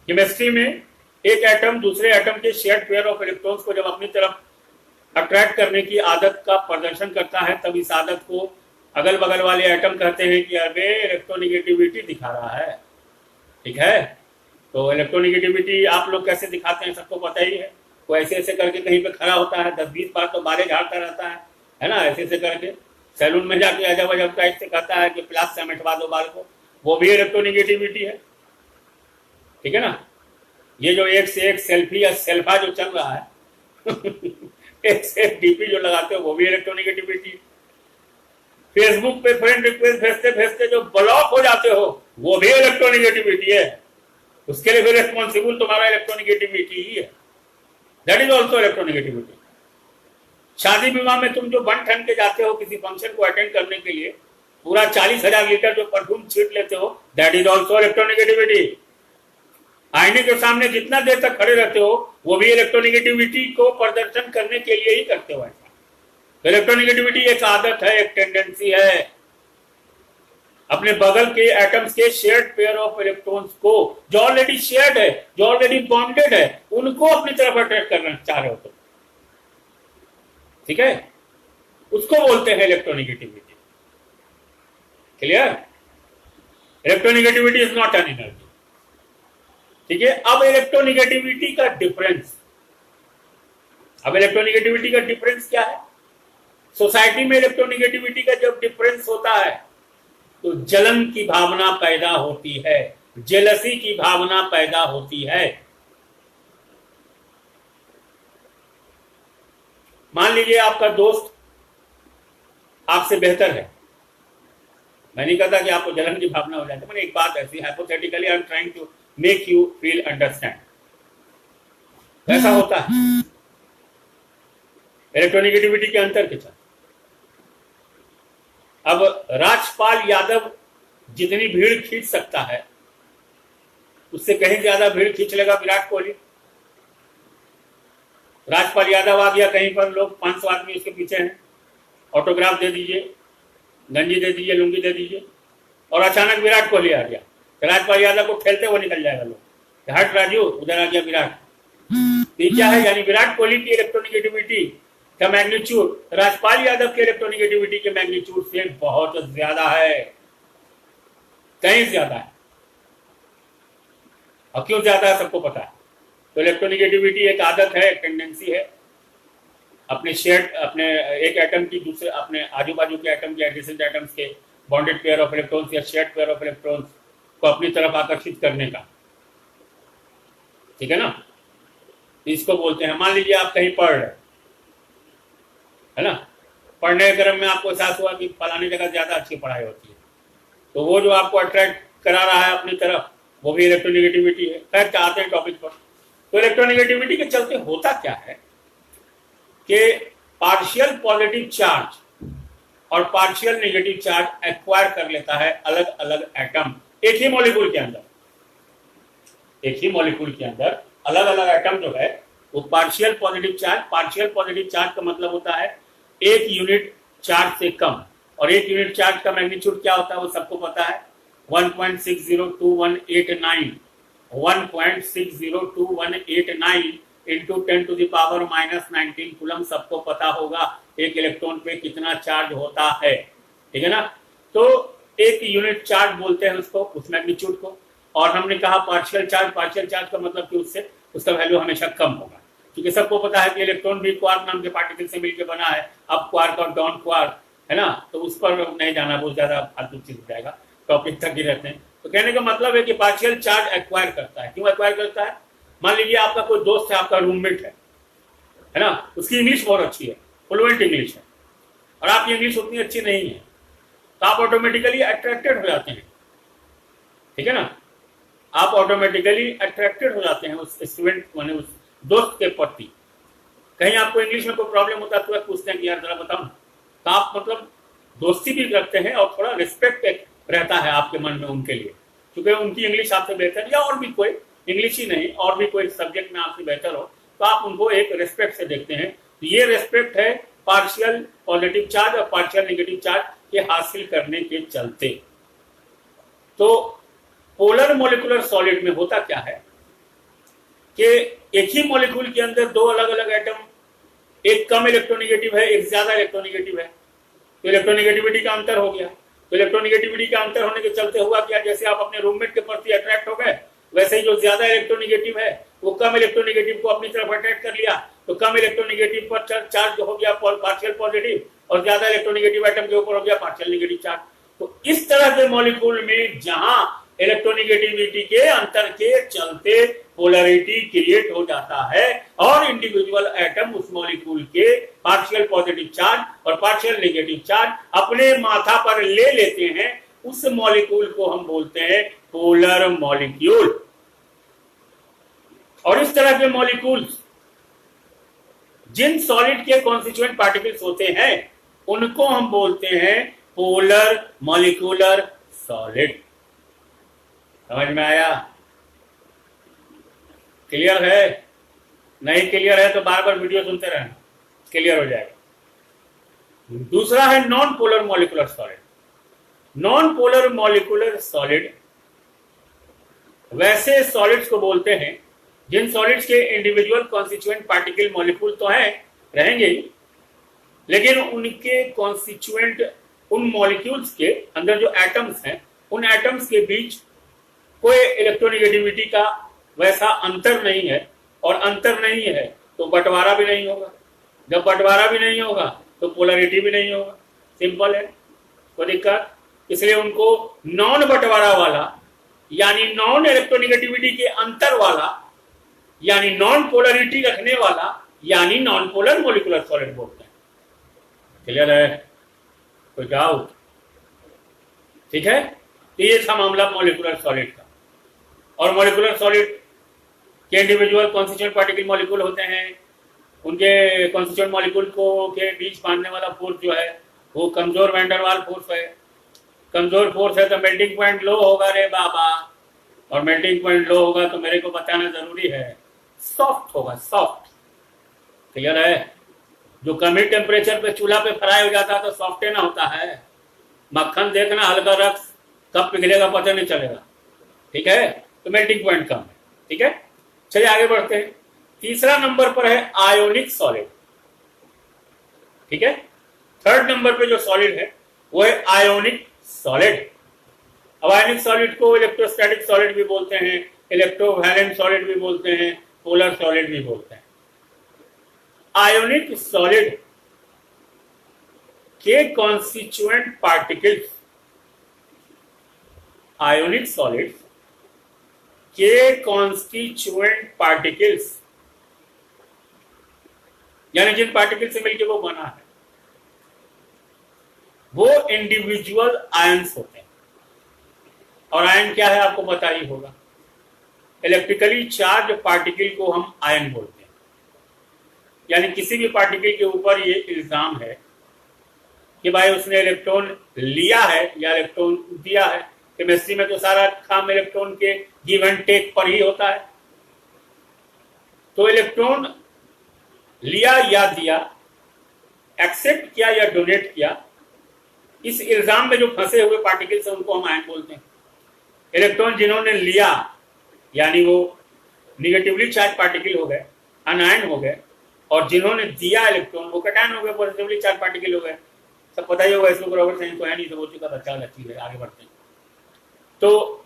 S1: केमिस्ट्री में एक एटम दूसरे एटम के शेयर्ड पेयर ऑफ इलेक्ट्रॉन्स को जब अपनी तरफ अट्रैक्ट करने की आदत का प्रदर्शन करता है, तब इस आदत को अगल बगल वाले एटम कहते हैं कि अरे इलेक्ट्रोनिगेटिविटी दिखा रहा है। ठीक है, तो इलेक्ट्रोनिगेटिविटी आप लोग कैसे दिखाते हैं सबको पता ही है। वो ऐसे ऐसे करके कहीं पे खड़ा होता है, 10-20 बार तो बालें झाड़ता रहता है ना, ऐसे ऐसे करके सैलून में जाके अजब अजब टाइप से कहता है कि प्लास से मिटवा दो बाल को, वो भी इलेक्ट्रोनिगेटिविटी है। ठीक है ना, ये जो एक से एक सेल्फी या सेल्फा जो चल रहा है एक से एक डीपी जो लगाते हो, वो भी इलेक्ट्रोनिगेटिविटी। फेसबुक पे फ्रेंड रिक्वेस्ट भेजते भेजते जो ब्लॉक हो जाते हो, वो भी इलेक्ट्रोनिगेटिविटी है। उसके लिए फिर रिस्पॉन्सिबल तुम्हारा इलेक्ट्रोनिगेटिविटी ही है, दैट इज ऑल्सो इलेक्ट्रोनिगेटिविटी। शादी विवाह में तुम जो बन ठन के जाते हो किसी फंक्शन को अटेंड करने के लिए, पूरा 40,000 लीटर जो परफ्यूम छीट लेते हो, दैट इज ऑल्सो इलेक्ट्रोनिगेटिविटी। आईने के सामने जितना देर तक खड़े रहते हो, वो भी इलेक्ट्रोनिगेटिविटी को प्रदर्शन करने के लिए ही करते हो ऐसा। इलेक्ट्रोनिगेटिविटी एक आदत है, एक टेंडेंसी है। अपने बगल के एटम्स के शेयर्ड पेयर ऑफ इलेक्ट्रॉन्स को, जो ऑलरेडी शेयर्ड है, जो ऑलरेडी बॉन्डेड है, उनको अपनी तरफ अट्रैक्ट करना चाह रहे हो तो, ठीक है, उसको बोलते हैं electronegativity. Clear? Electronegativity is not an energy. ठीक है, अब इलेक्ट्रोनिगेटिविटी का डिफरेंस, अब इलेक्ट्रोनिगेटिविटी का डिफरेंस क्या है? सोसाइटी में इलेक्ट्रोनिगेटिविटी का जब डिफरेंस होता है तो जलन की भावना पैदा होती है, जेलसी की भावना पैदा होती है। मान लीजिए आपका दोस्त आपसे बेहतर है, मैं नहीं कहता कि आपको जलन की भावना हो जाती, मैंने एक बात ऐसी hypothetically I am trying to make you feel understand, ऐसा होता है इलेक्ट्रोनिगेटिविटी के अंतर के साथ। अब राजपाल यादव जितनी भीड़ खींच सकता है, उससे कहीं ज्यादा भीड़ खींच लेगा विराट कोहली। राजपाल यादव आ गया कहीं पर, लोग 500 आदमी उसके पीछे हैं, ऑटोग्राफ दे दीजिए, गंजी दे दीजिए, लुंगी दे दीजिए, और अचानक विराट कोहली आ गया, तो राजपाल यादव को ठेलते हुए निकल जाएगा लोग, हट राजू, उधर आ गया विराट। ये क्या है? यानी विराट कोहली की इलेक्ट्रोनिगेटिविटी का मैग्नीट्यूड राजपाल यादव के इलेक्ट्रोनिगेटिविटी के मैग्नीट्यूड से बहुत ज्यादा है, कहीं ज्यादा है। और क्यों ज्यादा है सबको पता है। तो इलेक्ट्रोनिगेटिविटी एक आदत है, एक टेंडेंसी है, अपने शेयर्ड, अपने एक एटम की दूसरे, अपने आजू बाजू के एटम के एडजेसेंट एटम्स के बॉन्डेड पेयर ऑफ इलेक्ट्रॉन्स या शेयर्ड पेयर ऑफ इलेक्ट्रॉन्स को अपनी तरफ आकर्षित करने का। ठीक है ना, इसको बोलते हैं। मान लीजिए आप कहीं पढ़ रहे है ना, पढ़ने के क्रम में आपको एहसास हुआ कि फलानी जगह ज्यादा अच्छी पढ़ाई होती है, तो वो जो आपको अट्रैक्ट करा रहा है अपनी तरफ, वो भी इलेक्ट्रोनिगेटिविटी है। खैर आते हैं टॉपिक पर। तो इलेक्ट्रोनिगेटिविटी के चलते होता क्या है कि पार्शियल पॉजिटिव चार्ज और पार्शियल नेगेटिव चार्ज एक्वायर कर लेता है अलग अलग एटम एक ही मॉलिक्यूल के अंदर। एक ही मॉलिक्यूल के अंदर अलग अलग एटम जो है वो पार्शियल पॉजिटिव चार्ज का मतलब होता है एक यूनिट चार्ज से कम, और एक यूनिट चार्ज का मैग्नीट्यूड क्या होता है वो सबको पता है, 1.602189 1.602189 इंटू 10⁻⁻19 कूलम सबको पता होगा एक इलेक्ट्रॉन पे कितना चार्ज होता है। ठीक है ना, तो एक यूनिट चार्ज बोलते हैं उसको, उस मैग्नीट्यूड को। और हमने कहा पार्शियल चार्ज का मतलब कि उससे उसका वैल्यू हमेशा कम होगा, क्योंकि सबको पता है कि इलेक्ट्रॉन भी क्वार्क नाम के पार्टिकल से मिलकर बना है। अब क्वार्क और डॉन क्वार्क है ना, तो उस पर नहीं जाना, बहुत ज्यादा फालतू चीज हो जाएगा, टॉपिक तक ही रहते हैं। तो कहने का मतलब है कि पार्शियल चार्ज एक्वायर करता है। क्यों एक्वायर करता है? मान लीजिए आपका कोई दोस्त है, आपका रूममेट है ना, उसकी इंग्लिश बहुत अच्छी है, फ्लुएंट इंग्लिश है, और आपकी इंग्लिश उतनी अच्छी नहीं है, तो आप ऑटोमेटिकली अट्रैक्टेड हो जाते हैं, ठीक है ना, आप ऑटोमेटिकली अट्रैक्टेड हो जाते हैं उस स्टूडेंट माने उस दोस्त के प्रति। कहीं आपको इंग्लिश में कोई प्रॉब्लम होता है तो पूछते हैं कि यार जरा बताओ ना, तो आप मतलब दोस्ती भी रखते हैं और थोड़ा रिस्पेक्ट रहता है आपके मन में उनके लिए, क्योंकि उनकी इंग्लिश आपसे बेहतर या और भी कोई इंग्लिश ही नहीं और भी कोई सब्जेक्ट में आपसे बेहतर हो तो आप उनको एक रिस्पेक्ट से देखते हैं। तो ये रिस्पेक्ट है पार्शियल पॉजिटिव चार्ज और पार्शियल नेगेटिव चार्ज के हासिल करने के चलते। तो पोलर मॉलिक्यूलर सॉलिड में होता क्या है कि एक ही मॉलिक्यूल के अंदर दो अलग अलग एटम, एक कम इलेक्ट्रोनेगेटिव है एक ज्यादा इलेक्ट्रोनेगेटिव है, तो इलेक्ट्रोनेगेटिविटी का अंतर हो गया। तो इलेक्ट्रोनेगेटिविटी का अंतर होने के चलते हुआ क्या, जैसे आप अपने रूममेट के प्रति अट्रैक्ट हो गए, वैसे ही जो ज्यादा इलेक्ट्रोनेगेटिव है वो कम इलेक्ट्रोनेगेटिव को अपनी तरफ अट्रैक्ट कर लिया, तो कम इलेक्ट्रोनेगेटिव पर चार्ज हो गया पार्शियल पॉजिटिव और ज्यादा इलेक्ट्रोनेगेटिव एटम के ऊपर हो गया पार्शियल नेगेटिव चार्ज। तो इस तरह के मॉलिक्यूल में जहां इलेक्ट्रोनेगेटिविटी के अंतर के चलते पोलरिटी क्रिएट हो जाता है और इंडिविजुअल एटम उस मॉलिक्यूल के पार्शियल पॉजिटिव चार्ज और पार्शियल नेगेटिव चार्ज अपने माथा पर ले लेते हैं, उस मॉलिक्यूल को हम बोलते हैं पोलर मॉलिक्यूल। और इस तरह के मॉलिक्यूल्स जिन सॉलिड के कॉन्स्टिट्यूएंट पार्टिकल्स होते हैं उनको हम बोलते हैं पोलर मॉलिक्यूलर सॉलिड। समझ में आया? क्लियर है? नहीं क्लियर है तो बार बार वीडियो सुनते रहना, क्लियर हो जाएगा। दूसरा है non polar molecular solid. Non polar molecular solid वैसे सॉलिड्स को बोलते हैं जिन सॉलिड्स के इंडिविजुअल कॉन्स्टिट्यूएंट पार्टिकल मॉलिक्यूल तो हैं, रहेंगे ही, लेकिन उनके कॉन्स्टिट्यूएंट उन मॉलिक्यूल्स के अंदर जो एटम्स हैं उन एटम्स के बीच कोई इलेक्ट्रोनेगेटिविटी का वैसा अंतर नहीं है, और अंतर नहीं है तो बंटवारा भी नहीं होगा, जब बंटवारा भी नहीं होगा तो पोलरिटी भी नहीं होगा। सिंपल है, कोई दिक्कत? इसलिए उनको नॉन बंटवारा वाला यानी नॉन इलेक्ट्रोनेगेटिविटी के अंतर वाला यानी नॉन पोलरिटी रखने वाला यानी नॉन पोलर मॉलिक्यूलर सॉलिड बोलते हैं। क्लियर है? कोई डाउट? ठीक है, तो ये था मामला मॉलिक्यूलर सॉलिड का। और मॉलिक्यूलर सॉलिड के इंडिविजुअल कॉन्स्टिट्यूएंट पार्टिकल मॉलिक्यूल होते हैं, उनके कॉन्स्टिट्यूएंट मॉलिक्यूल को के बीच बांधने वाला फोर्स जो है वो कमजोर वैन डर वाल फोर्स है। कमजोर फोर्स है तो मेल्टिंग पॉइंट लो होगा रे बाबा, और मेल्टिंग पॉइंट लो होगा तो मेरे को बताना जरूरी है, सॉफ्ट होगा, सॉफ्ट। क्लियर है? जो कम ही टेम्परेचर पे चूल्हा पे फ्राई हो जाता है तो सॉफ्ट ना होता है। मक्खन देखना हल्का रख, कब पिघलेगा पता नहीं चलेगा। ठीक है, तो मेल्टिंग पॉइंट कम है। ठीक है, चलिए आगे बढ़ते हैं। तीसरा नंबर पर है आयोनिक सॉलिड। ठीक है, थर्ड नंबर पे जो सॉलिड है वो है आयोनिक सॉलिड। अब आयोनिक सॉलिड को इलेक्ट्रोस्टैटिक सॉलिड भी बोलते हैं, इलेक्ट्रोवैलेंट सॉलिड भी बोलते हैं, पोलर सॉलिड भी बोलते हैं। आयोनिक सॉलिड के कॉन्स्टिट्यूएंट पार्टिकल्स, आयोनिक सॉलिड के कॉन्स्टिट्यूएंट पार्टिकल्स यानी जिन पार्टिकल से मिलकर वो बना है वो इंडिविजुअल आयंस होते हैं। और आयन क्या है आपको पता ही होगा, इलेक्ट्रिकली चार्ज पार्टिकल को हम आयन बोलते हैं। यानी किसी भी पार्टिकल के ऊपर ये इल्जाम है कि भाई उसने इलेक्ट्रॉन लिया है या इलेक्ट्रॉन दिया है। केमिस्ट्री में तो सारा काम इलेक्ट्रॉन के गिव एंड टेक पर ही होता है। तो इलेक्ट्रॉन लिया या दिया, एक्सेप्ट किया या डोनेट किया, इस इल्जाम में जो फंसे हुए पार्टिकल्स हैं उनको हम आयन बोलते हैं। इलेक्ट्रॉन जिन्होंने लिया यानी वो निगेटिवली चार्ज पार्टिकल हो गए, अनायन हो गए, और जिन्होंने दिया इलेक्ट्रॉन वो कैटायन हो गए, पॉजिटिवली चार्ज पार्टिकल हो गए। सब पता ही होगा, इसमें रॉबर्ट साइंस तो है नहीं, तो हो चुका बच्चा अच्छी है। आगे बढ़ते हैं। तो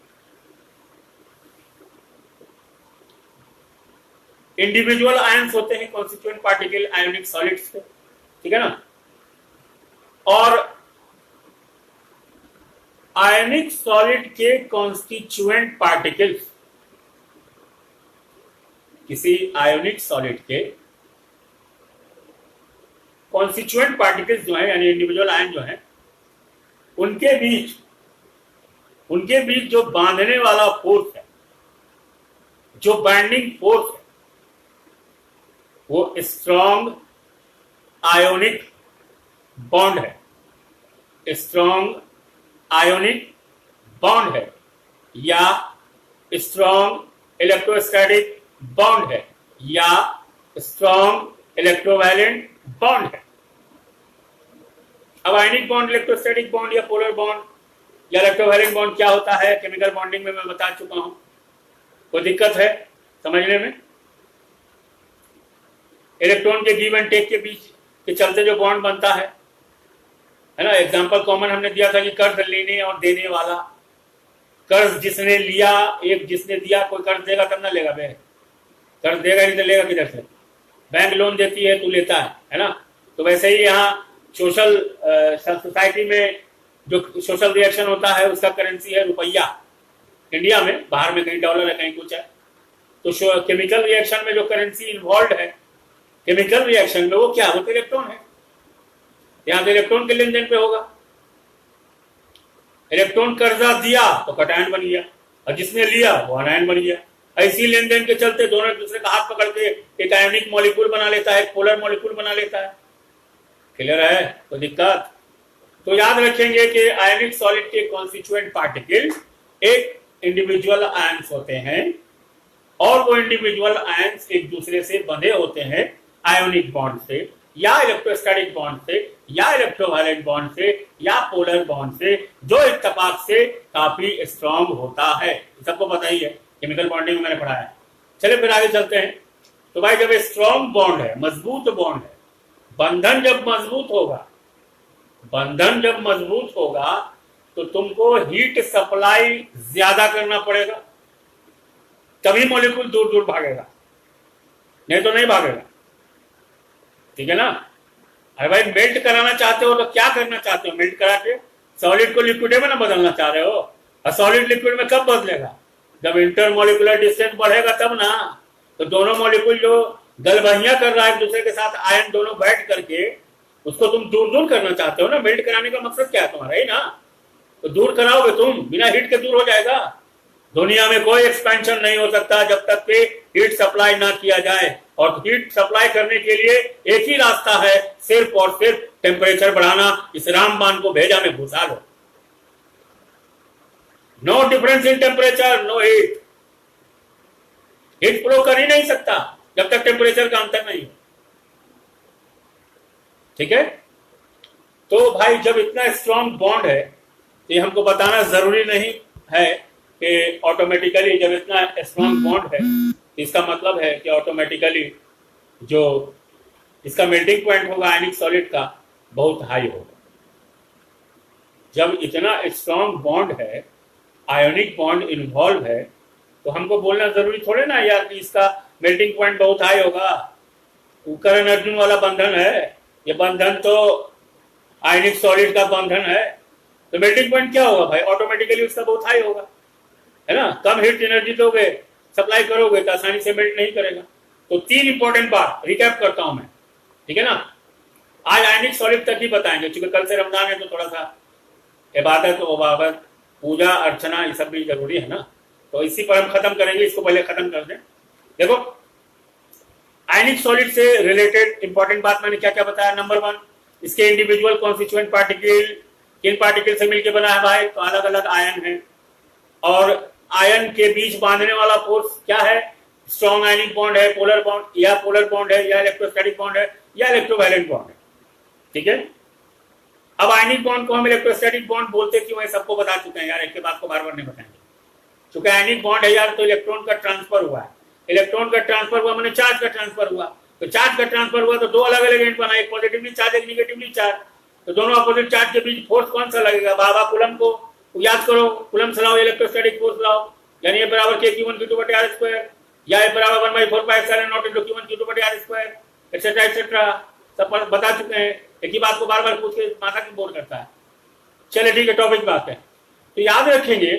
S1: इंडिविजुअल आयंस होते हैं कॉन्स्टिट्यूएंट पार्टिकल आयोनिक सॉलिड्स के, ठीक है ना। और आयोनिक सॉलिड के कॉन्स्टिट्यूएंट पार्टिकल्स, किसी आयोनिक सॉलिड के कॉन्स्टिट्यूएंट पार्टिकल्स जो है यानी इंडिविजुअल आयन जो है उनके बीच जो बांधने वाला फोर्स है, जो बाइंडिंग फोर्स है, वो स्ट्रॉन्ग आयोनिक बॉन्ड है, स्ट्रॉन्ग आयोनिक बॉन्ड है या स्ट्रॉन्ग इलेक्ट्रोस्टैटिक बॉन्ड है या स्ट्रॉन्ग इलेक्ट्रोवैलेंट बॉन्ड है। अब आयनिक बॉन्ड, इलेक्ट्रोस्टैटिक बॉन्ड या पोलर बॉन्ड या इलेक्ट्रोवैलेंट बॉन्ड क्या होता है केमिकल बॉन्डिंग में मैं बता चुका हूं। कोई दिक्कत है समझने में? इलेक्ट्रॉन के गिव एंड टेक के बीच के चलते जो बॉन्ड बनता है ना। एग्जांपल कॉमन हमने दिया था कि कर्ज लेने और देने वाला। कर्ज जिसने लिया, एक जिसने दिया, कोई कर्ज देगा तब ना लेगा बैंक, कर्ज देगा नहीं तो लेगा किधर से? बैंक लोन देती है, तू लेता है ना। तो वैसे ही यहाँ सोशल सोसाइटी में जो सोशल रिएक्शन होता है उसका करेंसी है रुपया इंडिया में, बाहर में कहीं डॉलर है, कहीं कुछ है। तो केमिकल रिएक्शन में जो करेंसी इन्वॉल्व है केमिकल रिएक्शन में, वो क्या? वो तो इलेक्ट्रॉन है। यहाँ तो इलेक्ट्रॉन के लेन देन पे होगा। इलेक्ट्रॉन कर्जा दिया तो कटायन बन गया और जिसने लिया वो अनायन बन गया। ऐसी लेन देन के चलते दोनों एक दूसरे का हाथ पकड़ के एक आयोनिक मॉलिक्यूल बना लेता है, एक पोलर मॉलिक्यूल बना लेता है। क्लियर है? तो दिक्कत तो याद रखेंगे कि आयनिक सॉलिड के कॉन्स्टिट्यूएंट पार्टिकल एक इंडिविजुअल आयंस होते हैं और वो इंडिविजुअल आयंस एक दूसरे से बंधे होते हैं आयोनिक बॉन्ड से या इलेक्ट्रोस्टैटिक बॉन्ड से या इलेक्ट्रोवायलेंट बॉन्ड से या पोलर बॉन्ड से, जो इत्तेफाक से काफी स्ट्रॉन्ग होता है। सबको पता ही है, केमिकल बॉन्डिंग में मैंने पढ़ा है। चलिए फिर आगे चलते हैं। तो भाई जब स्ट्रॉन्ग बॉन्ड है, मजबूत बॉन्ड है, बंधन जब मजबूत होगा तो तुमको हीट सप्लाई ज्यादा करना पड़ेगा, तभी मॉलिक्यूल दूर दूर भागेगा, नहीं तो नहीं भागेगा। ठीक है ना? अरे भाई मेल्ट कराना चाहते हो तो क्या करना चाहते हो? मेल्ट करा के सॉलिड को लिक्विड में ना बदलना चाह रहे हो। और सॉलिड लिक्विड में कब बदलेगा? जब इंटरमोलिकुलर डिस्टेंस बढ़ेगा तब ना। तो दोनों मॉलिक्यूल जो गलबहियां कर रहा है एक दूसरे के साथ, आयन दोनों बैठ करके, उसको तुम दूर दूर करना चाहते हो ना। मेल्ट कराने का मकसद क्या है तुम्हारा? ही ना। तो दूर कराओगे तुम, बिना हीट के दूर हो जाएगा। दुनिया में कोई एक्सपेंशन नहीं हो सकता जब तक कि हीट सप्लाई ना किया जाए, और हीट सप्लाई करने के लिए एक ही रास्ता है, सिर्फ और सिर्फ टेम्परेचर बढ़ाना। इस रामबाण को भेजा में घुसा लो। No difference in temperature, no heat. Heat flow कर ही नहीं सकता जब तक टेम्परेचर का अंतर नहीं हो। ठीक है? तो भाई जब इतना स्ट्रॉन्ग बॉन्ड है तो हमको बताना जरूरी नहीं है कि ऑटोमेटिकली जब इतना स्ट्रॉन्ग बॉन्ड है तो इसका मतलब है कि ऑटोमेटिकली जो इसका मेल्टिंग पॉइंट होगा आयनिक सॉलिड का बहुत हाई होगा। जब इतना स्ट्रॉन्ग बॉन्ड है, आयोनिक बॉन्ड इन्वॉल्व है, तो हमको बोलना जरूरी थोड़े ना यार कि इसका मेल्टिंग पॉइंट बहुत हाई होगा। करण अर्जुन वाला बंधन है, ये बंधन तो आयनिक सॉलिड का बंधन है, तो मेल्टिंग पॉइंट क्या होगा भाई? ऑटोमेटिकली उसका बहुत हाई होगा, है ना। कम हीट एनर्जी दोगे, सप्लाई करोगे तो आसानी से मेल्ट नहीं करेगा। तो 3 इंपॉर्टेंट बात रिकैप करता हूं मैं, ठीक है ना। आज आयनिक सॉलिड तक ही बताएंगे, क्योंकि कल से रमजान है तो थोड़ा सा इबादत वबादत, पूजा अर्चना ये सब भी जरूरी है ना। तो इसी पर हम खत्म करेंगे, इसको पहले खत्म कर दें। देखो आयनिक सॉलिड से रिलेटेड इंपॉर्टेंट बात मैंने क्या क्या बताया। नंबर 1, इसके इंडिविजुअल कॉन्स्टिट्यूएंट पार्टिकल किन पार्टिकल से मिलकर बना है भाई? तो अलग अलग आयन है, और आयन के बीच बांधने वाला फोर्स क्या है? स्ट्रॉन्ग आयनिक बॉन्ड है, पोलर बॉन्ड या पोलर बॉन्ड है, या इलेक्ट्रोस्टैटिक बॉन्ड है, या इलेक्ट्रोवैलेंट बॉन्ड है। ठीक है? अब आयनिक बॉन्ड को हम इलेक्ट्रोस्टैटिक बॉन्ड बोलते क्यों है सबको बता चुके हैं यार, एक के बात को बार बार नहीं बताएंगे। क्योंकि आयनिक बॉन्ड है यार, तो इलेक्ट्रॉन का ट्रांसफर हुआ है। इलेक्ट्रॉन का ट्रांसफर हुआ मैंने चार्ज का ट्रांसफर हुआ, तो चार्ज का ट्रांसफर हुआ तो 2 अलग अलग एंड बना, एक पॉजिटिवली चार्ज एक निगेटिवली चार्ज। तो दोनों अपोजिट चार्ज के बीच फोर्स कौन सा लगेगा? बाबा कूलम को याद करो, कूलम लाओ, इलेक्ट्रोस्टैटिक फोर्स लाओ, यानी ए बराबर Q1 Q2/r², या ए बराबर 1/4πε0 Q1 Q2/r², एक्सेट्रा एक्सेट्रा सब बता चुके हैं। एक ही बात को बार बार पूछ के माथा की बोर करता है। चलिए ठीक है, टॉपिक बात है। तो याद रखेंगे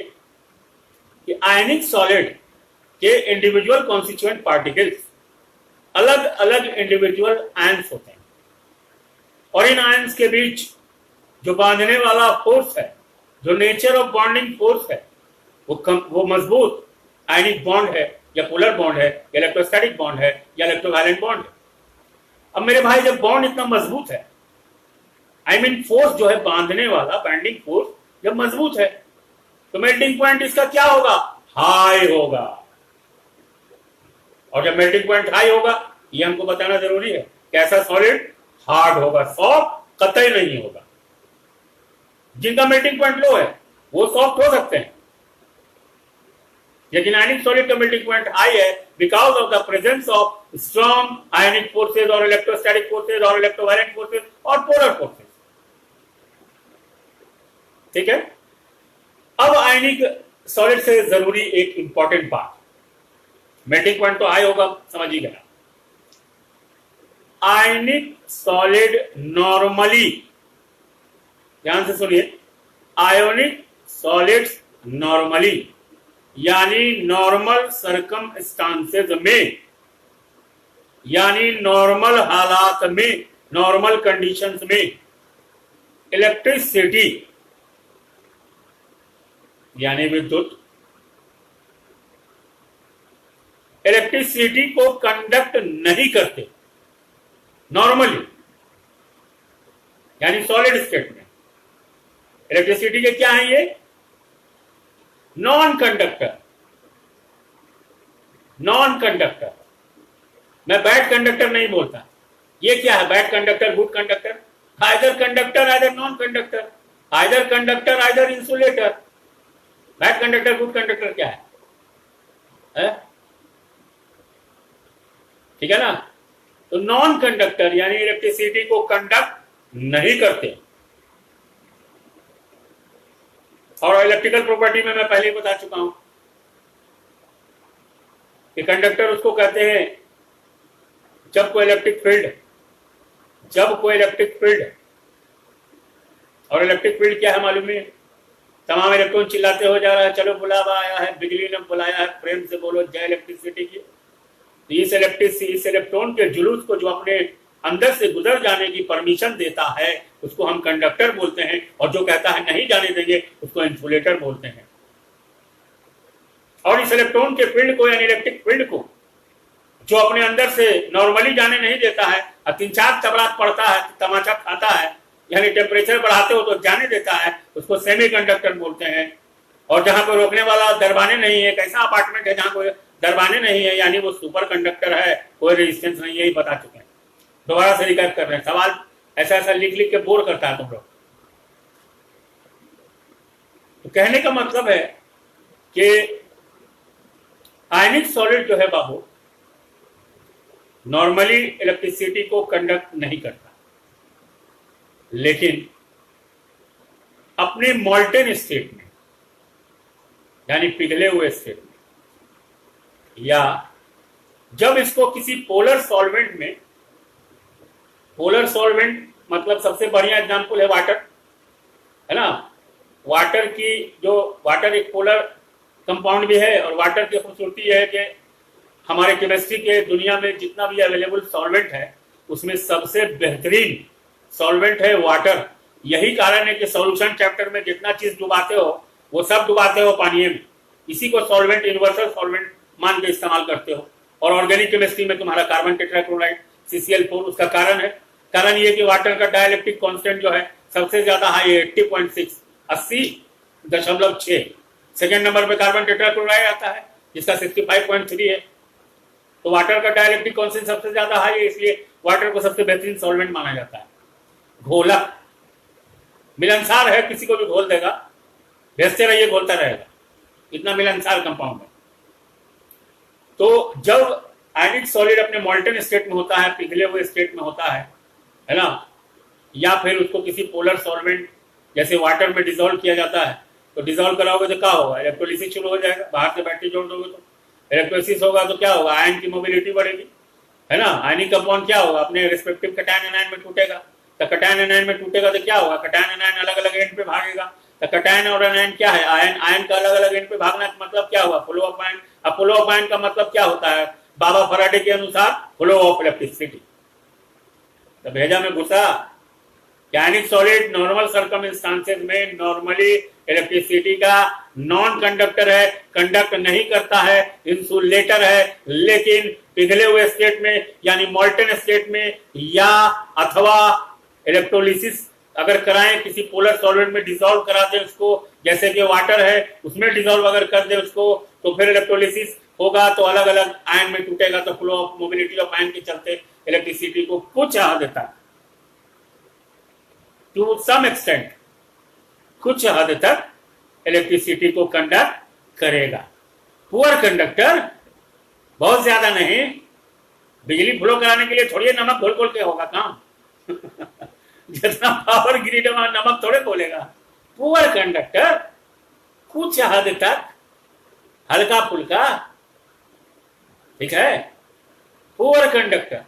S1: कि आयनिक सॉलिड के इंडिविजुअल कॉन्स्टिट्यूएंट पार्टिकल्स अलग अलग इंडिविजुअल आयंस होते हैं। और इन आयंस के बीच जो बांधने वाला फोर्स है, जो नेचर ऑफ बॉन्डिंग फोर्स है, वो मजबूत आयनिक बॉन्ड है या पोलर बॉन्ड है या इलेक्ट्रोस्टैटिक बॉन्ड है या इलेक्ट्रोवैलेंट बॉन्ड है। अब मेरे भाई जब बॉन्ड इतना मजबूत है, आई मीन फोर्स जो है बांधने वाला बाइंडिंग फोर्स जब मजबूत है, तो मेल्टिंग पॉइंट इसका क्या होगा? हाई होगा। और जब मेल्टिंग पॉइंट हाई होगा, ये हमको बताना जरूरी है, कैसा सॉलिड? हार्ड होगा, सॉफ्ट कतई नहीं होगा। जिनका मेल्टिंग पॉइंट लो है वो सॉफ्ट हो सकते हैं, लेकिन आयनिक सॉलिड का मेल्टिंग पॉइंट हाई है because of the presence of strong ionic forces और इलेक्ट्रोस्टैटिक फोर्सेज और इलेक्ट्रोवायलेंट फोर्सेज और पोलर फोर्सेज। ठीक है। अब आयनिक सॉलिड से जरूरी एक इंपॉर्टेंट बात, मेल्टिंग पॉइंट तो हाई होगा, समझिएगा। आयनिक सॉलिड नॉर्मली, ध्यान से सुनिए, आयोनिक सॉलिड्स नॉर्मली यानी नॉर्मल सर्कमस्टांसेस में, यानी नॉर्मल हालात में, नॉर्मल कंडीशंस में इलेक्ट्रिसिटी यानी विद्युत, इलेक्ट्रिसिटी को कंडक्ट नहीं करते नॉर्मली, यानी सॉलिड स्टेट में। इलेक्ट्रिसिटी के क्या है ये? Non conductor. नॉन कंडक्टर, मैं बैड कंडक्टर नहीं बोलता। ये क्या है? Bad conductor, good conductor, either conductor either non conductor, either conductor either insulator. Bad conductor, good conductor क्या है? ठीक है ना? तो नॉन कंडक्टर यानी इलेक्ट्रिसिटी को कंडक्ट नहीं करते। और इलेक्ट्रिकल प्रॉपर्टी में मैं पहले ही बता चुका हूं कि कंडक्टर उसको कहते हैं जब कोई इलेक्ट्रिक फील्ड, और इलेक्ट्रिक फील्ड क्या है मालूम है? तमाम इलेक्ट्रॉन चिल्लाते हो जा रहा है, चलो बुलावा आया है, बिजली ने बुलाया है, प्रेम से बोलो जय इलेक्ट्रिसिटी की। तो इस इलेक्ट्रॉन के जुलूस को जो अपने अंदर से गुजर जाने की परमिशन देता है उसको हम कंडक्टर बोलते हैं, और जो कहता है नहीं जाने देंगे उसको इंसुलेटर बोलते हैं। और इस इलेक्ट्रॉन के फील्ड को यानी इलेक्ट्रिक फील्ड को जो अपने अंदर से नॉर्मली जाने नहीं देता है और 3-4 चबरात पड़ता है, तमाचा खाता है, यानी टेम्परेचर बढ़ाते हो तो जाने देता है, उसको सेमी कंडक्टर बोलते हैं। और जहां पर रोकने वाला दरवाने नहीं है, एक ऐसा अपार्टमेंट है जहां कोई दरवाने नहीं है, यानी वो सुपर कंडक्टर है, कोई रेजिस्टेंस नहीं है। ही बता चुके हैं, दोबारा से रिकैप कर रहे हैं। सवाल ऐसा ऐसा लिख लिख के बोर करता है तुम लोग। तो कहने का मतलब है कि आयनिक सॉलिड जो है बाबू नॉर्मली इलेक्ट्रिसिटी को कंडक्ट नहीं करता, लेकिन अपने मॉल्टेन स्टेट में यानी पिघले हुए स्टेट में, या जब इसको किसी पोलर सॉल्वेंट में, पोलर सॉल्वेंट मतलब सबसे बढ़िया एग्जांपल है वाटर, है ना? वाटर की जो वाटर एक पोलर कंपाउंड भी है, और वाटर की खूबसूरती है कि हमारे केमिस्ट्री के दुनिया में जितना भी अवेलेबल सॉल्वेंट है उसमें सबसे बेहतरीन सॉल्वेंट है वाटर। यही कारण है कि सॉल्यूशन चैप्टर में जितना चीज डुबाते हो वो सब डुबाते हो पानी में, इसी को सॉल्वेंट, यूनिवर्सल सॉल्वेंट मान के इस्तेमाल करते हो। और ऑर्गेनिक केमिस्ट्री में तुम्हारा कार्बन टेट्राक्लोराइड CCl4, उसका कारण है, कारण ये कि वाटर का डाइलेक्ट्रिक कांस्टेंट जो है सबसे ज्यादा हाई है 80.6, 80.6। सेकेंड नंबर पे कार्बन टेट्राक्लोराइड आता है जिसका 65.3 है। तो वाटर का डाइलेक्ट्रिक कांस्टेंट सबसे ज्यादा हाई है, इसलिए वाटर को सबसे बेहतरीन सॉल्वेंट माना जाता है। घोलक, मिलनसार है, किसी को भी घोल देगा, भेजते रहिए घोलता रहेगा, इतना मिलनसार कंपाउंड है। तो जब आयनिक सॉलिड अपने मॉल्टन स्टेट में होता है, पिघले हुए स्टेट में होता है ना, या फिर उसको किसी पोलर सॉल्वेंट जैसे वाटर में डिसॉल्व किया जाता है, तो डिसॉल्व कराओगे तो क्या होगा? इलेक्ट्रोलिसिस शुरू हो जाएगा, बाहर से बैटरी जोड़ दोगे तो इलेक्ट्रोलिसिस होगा तो क्या होगा? आयन की मोबिलिटी बढ़ेगी, है ना? आयनिक कंपाउंड क्या होगा? अपने रिस्पेक्टिव कैटायन एनायन में टूटेगा। तो कैटायन एनायन में टूटेगा तो क्या होगा? कैटायन एनायन अलग अलग एंड पे भागेगा। तो कैटायन और एनायन क्या है? आयन, आयन का अलग अलग एंड पे भागना का मतलब क्या हुआ? Flow of ion. अब फ्लो ऑफ आयन का मतलब क्या होता है? बाबा फराडे के अनुसार फ्लो ऑफ इलेक्ट्रिसिटी। तो भेजा में घुसा कैनिक सॉलिड नॉर्मल सर्कमस्टांसेस में नॉर्मली इलेक्ट्रिसिटी का नॉन कंडक्टर है, कंडक्ट नहीं करता है, इंसुलेटर है। लेकिन पिघले हुए स्टेट में यानी मॉल्टन स्टेट में या अथवा इलेक्ट्रोलिसिस अगर कराएं, किसी पोलर सॉल्वेंट में डिसॉल्व करा दें उसको, जैसे कि वाटर है उसमें डिसॉल्व अगर कर दे उसको, तो फिर इलेक्ट्रोलिसिस होगा तो अलग अलग आयन में टूटेगा, तो flow of mobility of ion के चलते इलेक्ट्रिसिटी को कुछ हद तक, टू सम एक्सटेंट, कुछ हद तक इलेक्ट्रिसिटी को कंडक्ट करेगा। पुअर कंडक्टर बहुत ज्यादा नहीं, बिजली फ्लो कराने के लिए थोड़ी नमक घोल घोल के होगा काम जितना पावर ग्रिड में नमक थोड़े बोलेगा। पुअर कंडक्टर कुछ हद तक हल्का फुल्का, ठीक है, पुअर कंडक्टर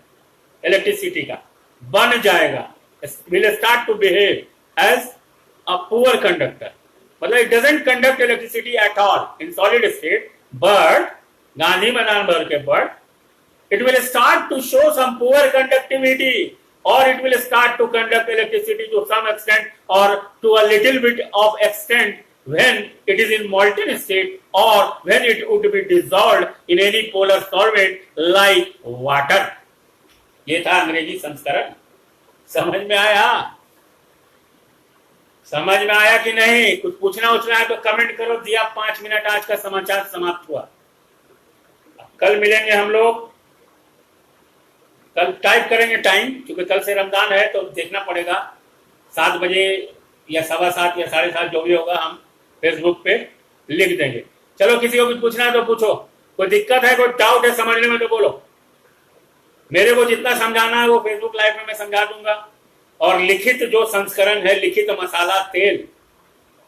S1: इलेक्ट्रिसिटी का बन जाएगा, will start to behave as a poor conductor, मतलब it doesn't conduct electricity at all in solid state, but Gandhi मैदान भर के but it will start to show some poor conductivity, or it will start to conduct electricity to some extent or to a little bit of extent when it is in molten state or when it would be dissolved in any polar solvent like water। ये था अंग्रेजी संस्करण। समझ में आया? समझ में आया कि नहीं? कुछ पूछना उछना है तो कमेंट करो। दिया 5 मिनट, आज का समाचार समाप्त हुआ। कल मिलेंगे हम लोग, कल टाइप करेंगे टाइम, क्योंकि कल से रमजान है तो देखना पड़ेगा। 7 बजे या 7:15 या 7:30 जो भी होगा हम फेसबुक पे लिख देंगे। चलो, किसी को कुछ पूछना है तो पूछो, कोई दिक्कत है, कोई डाउट है समझने में तो बोलो। मेरे को जितना समझाना है वो फेसबुक लाइव में मैं समझा दूंगा। और लिखित जो संस्करण है, लिखित मसाला तेल,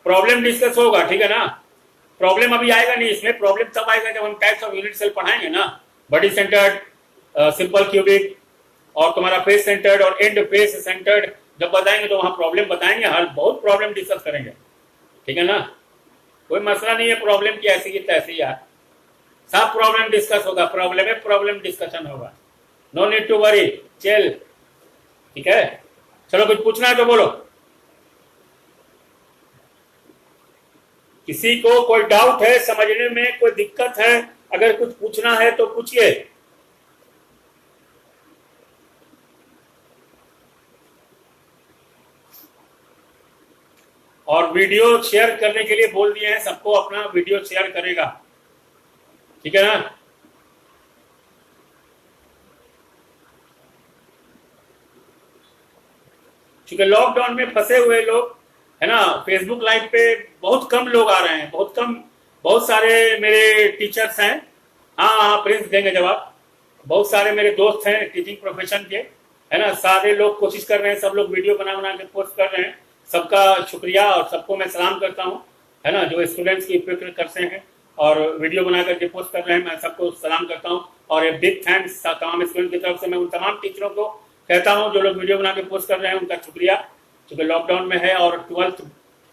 S1: प्रॉब्लम डिस्कस होगा, ठीक है ना। प्रॉब्लम अभी आएगा नहीं इसमें, प्रॉब्लम तब आएगा जब हम टाइप्स ऑफ यूनिट सेल पढ़ाएंगे ना। बॉडी सेंटर्ड, सिंपल क्यूबिक और तुम्हारा फेस सेंटर्ड और एंड फेस सेंटर्ड जब बताएंगे तो वहां प्रॉब्लम बताएंगे, हर बहुत प्रॉब्लम डिस्कस करेंगे, ठीक है ना। कोई मसला नहीं है प्रॉब्लम की, ऐसी की तैसी यार, सब प्रॉब्लम डिस्कस होगा। प्रॉब्लम है, प्रॉब्लम डिस्कशन होगा, नो नीड टू वरी, चल, ठीक है। चलो, कुछ पूछना है तो बोलो। किसी को कोई डाउट है समझने में, कोई दिक्कत है, अगर कुछ पूछना है तो पूछिए। और वीडियो शेयर करने के लिए बोल दिए हैं, सबको अपना वीडियो शेयर करेगा, ठीक है ना। क्योंकि लॉकडाउन में फंसे हुए लोग है ना, फेसबुक लाइव पे बहुत कम लोग आ रहे हैं, बहुत कम। बहुत सारे मेरे टीचर्स हैं, हाँ प्रिंस देंगे जवाब। बहुत सारे मेरे दोस्त हैं टीचिंग प्रोफेशन के, है ना, सारे लोग कोशिश कर रहे हैं, सब लोग वीडियो बना बना के पोस्ट कर रहे हैं। सबका शुक्रिया और सबको मैं सलाम करता हूँ, है ना, जो स्टूडेंट्स की फिक्र करते हैं और वीडियो बना करके पोस्ट कर रहे हैं, मैं सबको सलाम करता हूँ। और एक बिग थैंक्स तमाम स्टूडेंट की तरफ से मैं उन तमाम टीचरों को कहता हूँ जो लोग वीडियो बना के पोस्ट कर रहे हैं, उनका शुक्रिया। क्योंकि लॉकडाउन में है और 12th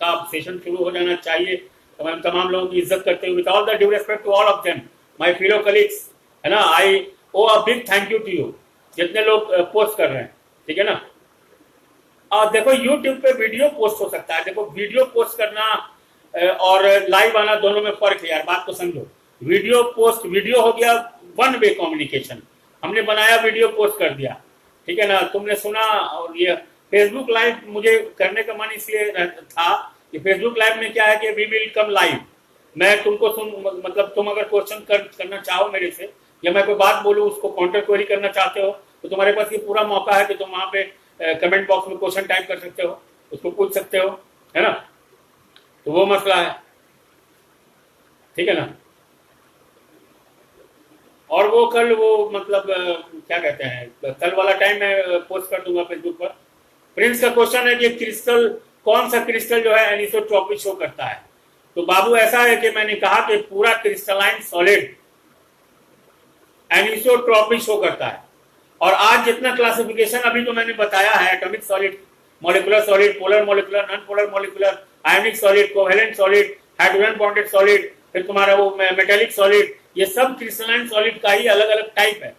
S1: का सेशन शुरू हो जाना चाहिए, तो मैं तमाम लोगों की इज्जत करते हुए, with all the due respect to all of them my fellow colleagues, है ना, I owe a big thank you to you, जितने लोग पोस्ट कर रहे हैं, ठीक है ना। और देखो YouTube पे वीडियो पोस्ट हो सकता है, देखो वीडियो पोस्ट करना और लाइव आना दोनों में फर्क है यार, बात को समझो। वीडियो पोस्ट, वीडियो हो गया वन वे कम्युनिकेशन, हमने बनाया वीडियो पोस्ट कर दिया, ठीक है ना, तुमने सुना। और ये फेसबुक लाइव मुझे करने का मन इसलिए था कि फेसबुक लाइव में क्या है कि वी विल कम लाइव, मैं तुमको मतलब तुम अगर क्वेश्चन करना चाहो मेरे से, या मैं कोई बात बोलूँ उसको काउंटर क्वेरी करना चाहते हो, तो तुम्हारे पास ये पूरा मौका है कि तुम वहां पे कमेंट बॉक्स में क्वेश्चन टाइप कर सकते हो, उसको पूछ सकते हो, है ना। तो वो मसला है, ठीक है ना। और वो कल वो मतलब क्या कहते हैं, कल वाला टाइम मैं पोस्ट कर दूंगा फेसबुक पर। प्रिंस का क्वेश्चन है कि क्रिस्टल, कौन सा क्रिस्टल जो है एनिसोट्रॉपी शो करता है। तो बाबू ऐसा है कि मैंने कहा कि पूरा क्रिस्टलाइन सॉलिड एनिसोट्रॉपी शो करता है। और आज जितना क्लासिफिकेशन अभी जो मैंने बताया है, atomic solid, molecular solid, polar molecular, non polar molecular, ionic solid, covalent solid, hydrogen bonded solid, फिर तुम्हारा वो मेटेलिक सॉलिड, ये सब क्रिस्टलाइन सॉलिड का ही अलग अलग टाइप है।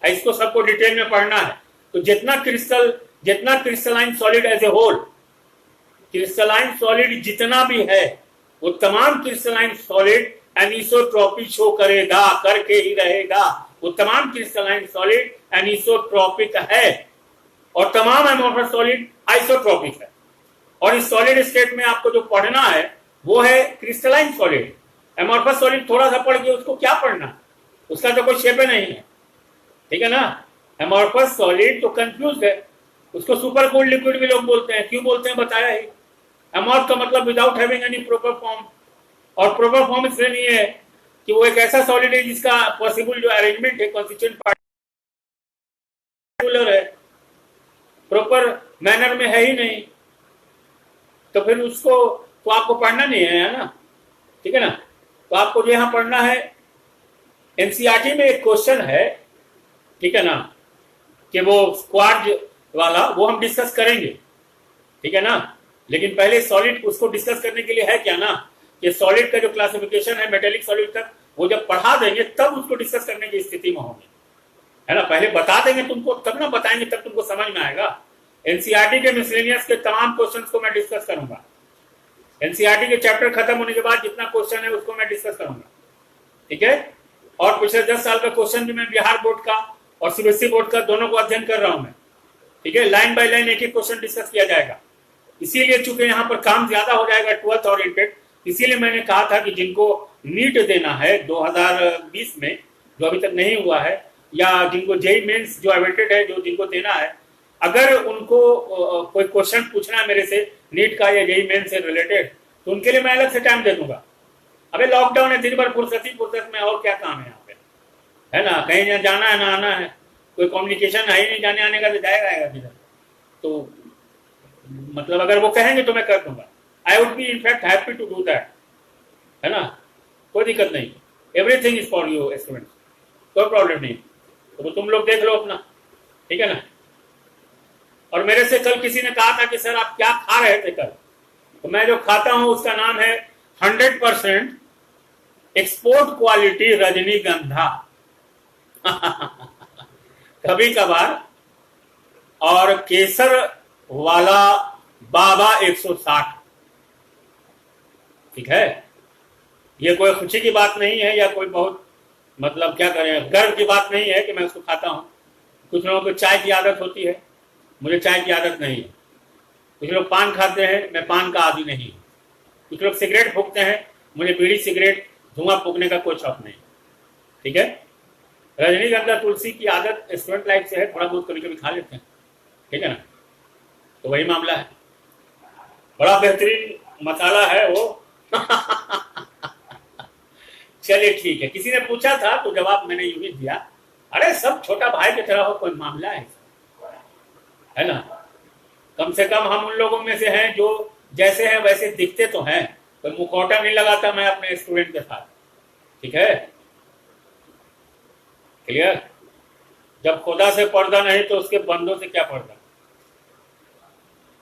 S1: इसको सबको डिटेल में पढ़ना है। तो जितना क्रिस्टल जितना crystalline solid as a whole, crystalline solid जितना भी है वो तमाम क्रिस्टलाइन सॉलिड एनिसोट्रॉपी शो करेगा, करके ही रहेगा। वो तमाम क्रिस्टलाइन सॉलिड एनिसोट्रॉपिक है और तमाम एमोर्फस सॉलिड आइसोट्रॉपिक है। और इस सॉलिड स्टेट में आपको जो पढ़ना है वो है क्रिस्टलाइन सॉलिड। एमोर्फस सॉलिड थोड़ा सा पढ़ के उसको क्या पढ़ना, उसका तो कोई शेप नहीं है, ठीक है ना। एमोर्फस सॉलिड तो कंफ्यूज है, उसको सुपर कूल्ड लिक्विड भी लोग बोलते हैं। क्यों बोलते हैं बताया ही। एमोर्फ का मतलब without having any proper form, और प्रॉपर फॉर्म इसलिए नहीं है कि वो एक ऐसा सॉलिड है जिसका पॉसिबल जो अरेंजमेंट है कॉन्स्टिट्यूएंट पार्टिकुलर है, प्रॉपर मैनर में है ही नहीं, तो फिर उसको तो आपको पढ़ना नहीं है ना, ठीक है ना। तो आपको जो यहां पढ़ना है, एनसीईआरटी में एक क्वेश्चन है, ठीक है ना, कि वो स्क्वाड वाला वो हम डिस्कस करेंगे, ठीक है ना। लेकिन पहले सॉलिड उसको डिस्कस करने के लिए है क्या ना, कि सॉलिड का जो क्लासिफिकेशन है मेटेलिक सॉलिड तक वो जब पढ़ा देंगे तब उसको डिस्कस करने की स्थिति में होंगे, है ना। पहले बता देंगे तुमको, तब ना बताएंगे, तब तुमको समझ में आएगा। एनसीईआरटी के मिसलेनियस के तमाम क्वेश्चंस को मैं डिस्कस करूंगा। एनसीईआरटी के चैप्टर खत्म होने के बाद जितना क्वेश्चन है उसको मैं डिस्कस करूंगा, ठीक है। और पिछले 10 साल का क्वेश्चन भी मैं बिहार बोर्ड का और सीबीएसई बोर्ड का दोनों को अध्ययन कर रहा हूं मैं, ठीक है। लाइन बाय लाइन एक एक क्वेश्चन डिस्कस किया जाएगा। इसीलिए चूंकि यहाँ पर काम ज्यादा हो जाएगा 12th ओरिएंटेड, इसीलिए मैंने कहा था कि जिनको नीट देना है 2020 में, जो अभी तक नहीं हुआ है, या जिनको जेईई मेंस जो अवेटेड है, जो जिनको देना है, अगर उनको कोई क्वेश्चन पूछना है मेरे से नीट का या जेईई मेंस से रिलेटेड, तो उनके लिए मैं अलग से टाइम दे दूंगा। अबे लॉकडाउन है, दिन भर फुर्सत में, और क्या काम है यहाँ पे, है ना। कहीं जाना है ना आना है, कोई कम्युनिकेशन है ही नहीं, जाने आने का तो जाएगा आएगा किधर। तो मतलब अगर वो कहेंगे तो मैं कर दूंगा। I would be in fact happy to do that, है ना, कोई दिक्कत नहीं। Everything is for you students, कोई प्रॉब्लम नहीं। तो तुम लोग देख लो अपना, ठीक है ना। और मेरे से कल किसी ने कहा था कि सर आप क्या खा रहे थे कल, तो मैं जो खाता हूं उसका नाम है 100% एक्सपोर्ट क्वालिटी रजनीगंधा कभी कभार, और केसर वाला बाबा 160, ठीक है। ये कोई खुशी की बात नहीं है या कोई बहुत मतलब क्या करें गर्व की बात नहीं है कि मैं उसको खाता हूं। कुछ लोगों को चाय की आदत होती है, मुझे चाय की आदत नहीं है। कुछ लोग पान खाते हैं, मैं पान का आदी नहीं। कुछ लोग सिगरेट फूकते हैं, मुझे बीड़ी सिगरेट धुआं फूकने का कोई शौक नहीं, ठीक है। रजनीगंधा तुलसी की आदत स्टूडेंट लाइफ से है, थोड़ा बहुत कभी कभी खा लेते हैं, ठीक है ना। तो वही मामला है, बड़ा बेहतरीन मसाला है वो चलिए ठीक है। किसी ने पूछा था तो जवाब मैंने यूं ही दिया, अरे सब छोटा भाई की तरह हो, कोई मामला है ना। कम से कम हम उन लोगों में से हैं जो जैसे हैं वैसे दिखते तो हैं, कोई मुखौटा नहीं लगाता मैं अपने स्टूडेंट के साथ, ठीक है, क्लियर। जब खुदा से पर्दा नहीं तो उसके बंदों से क्या पर्दा।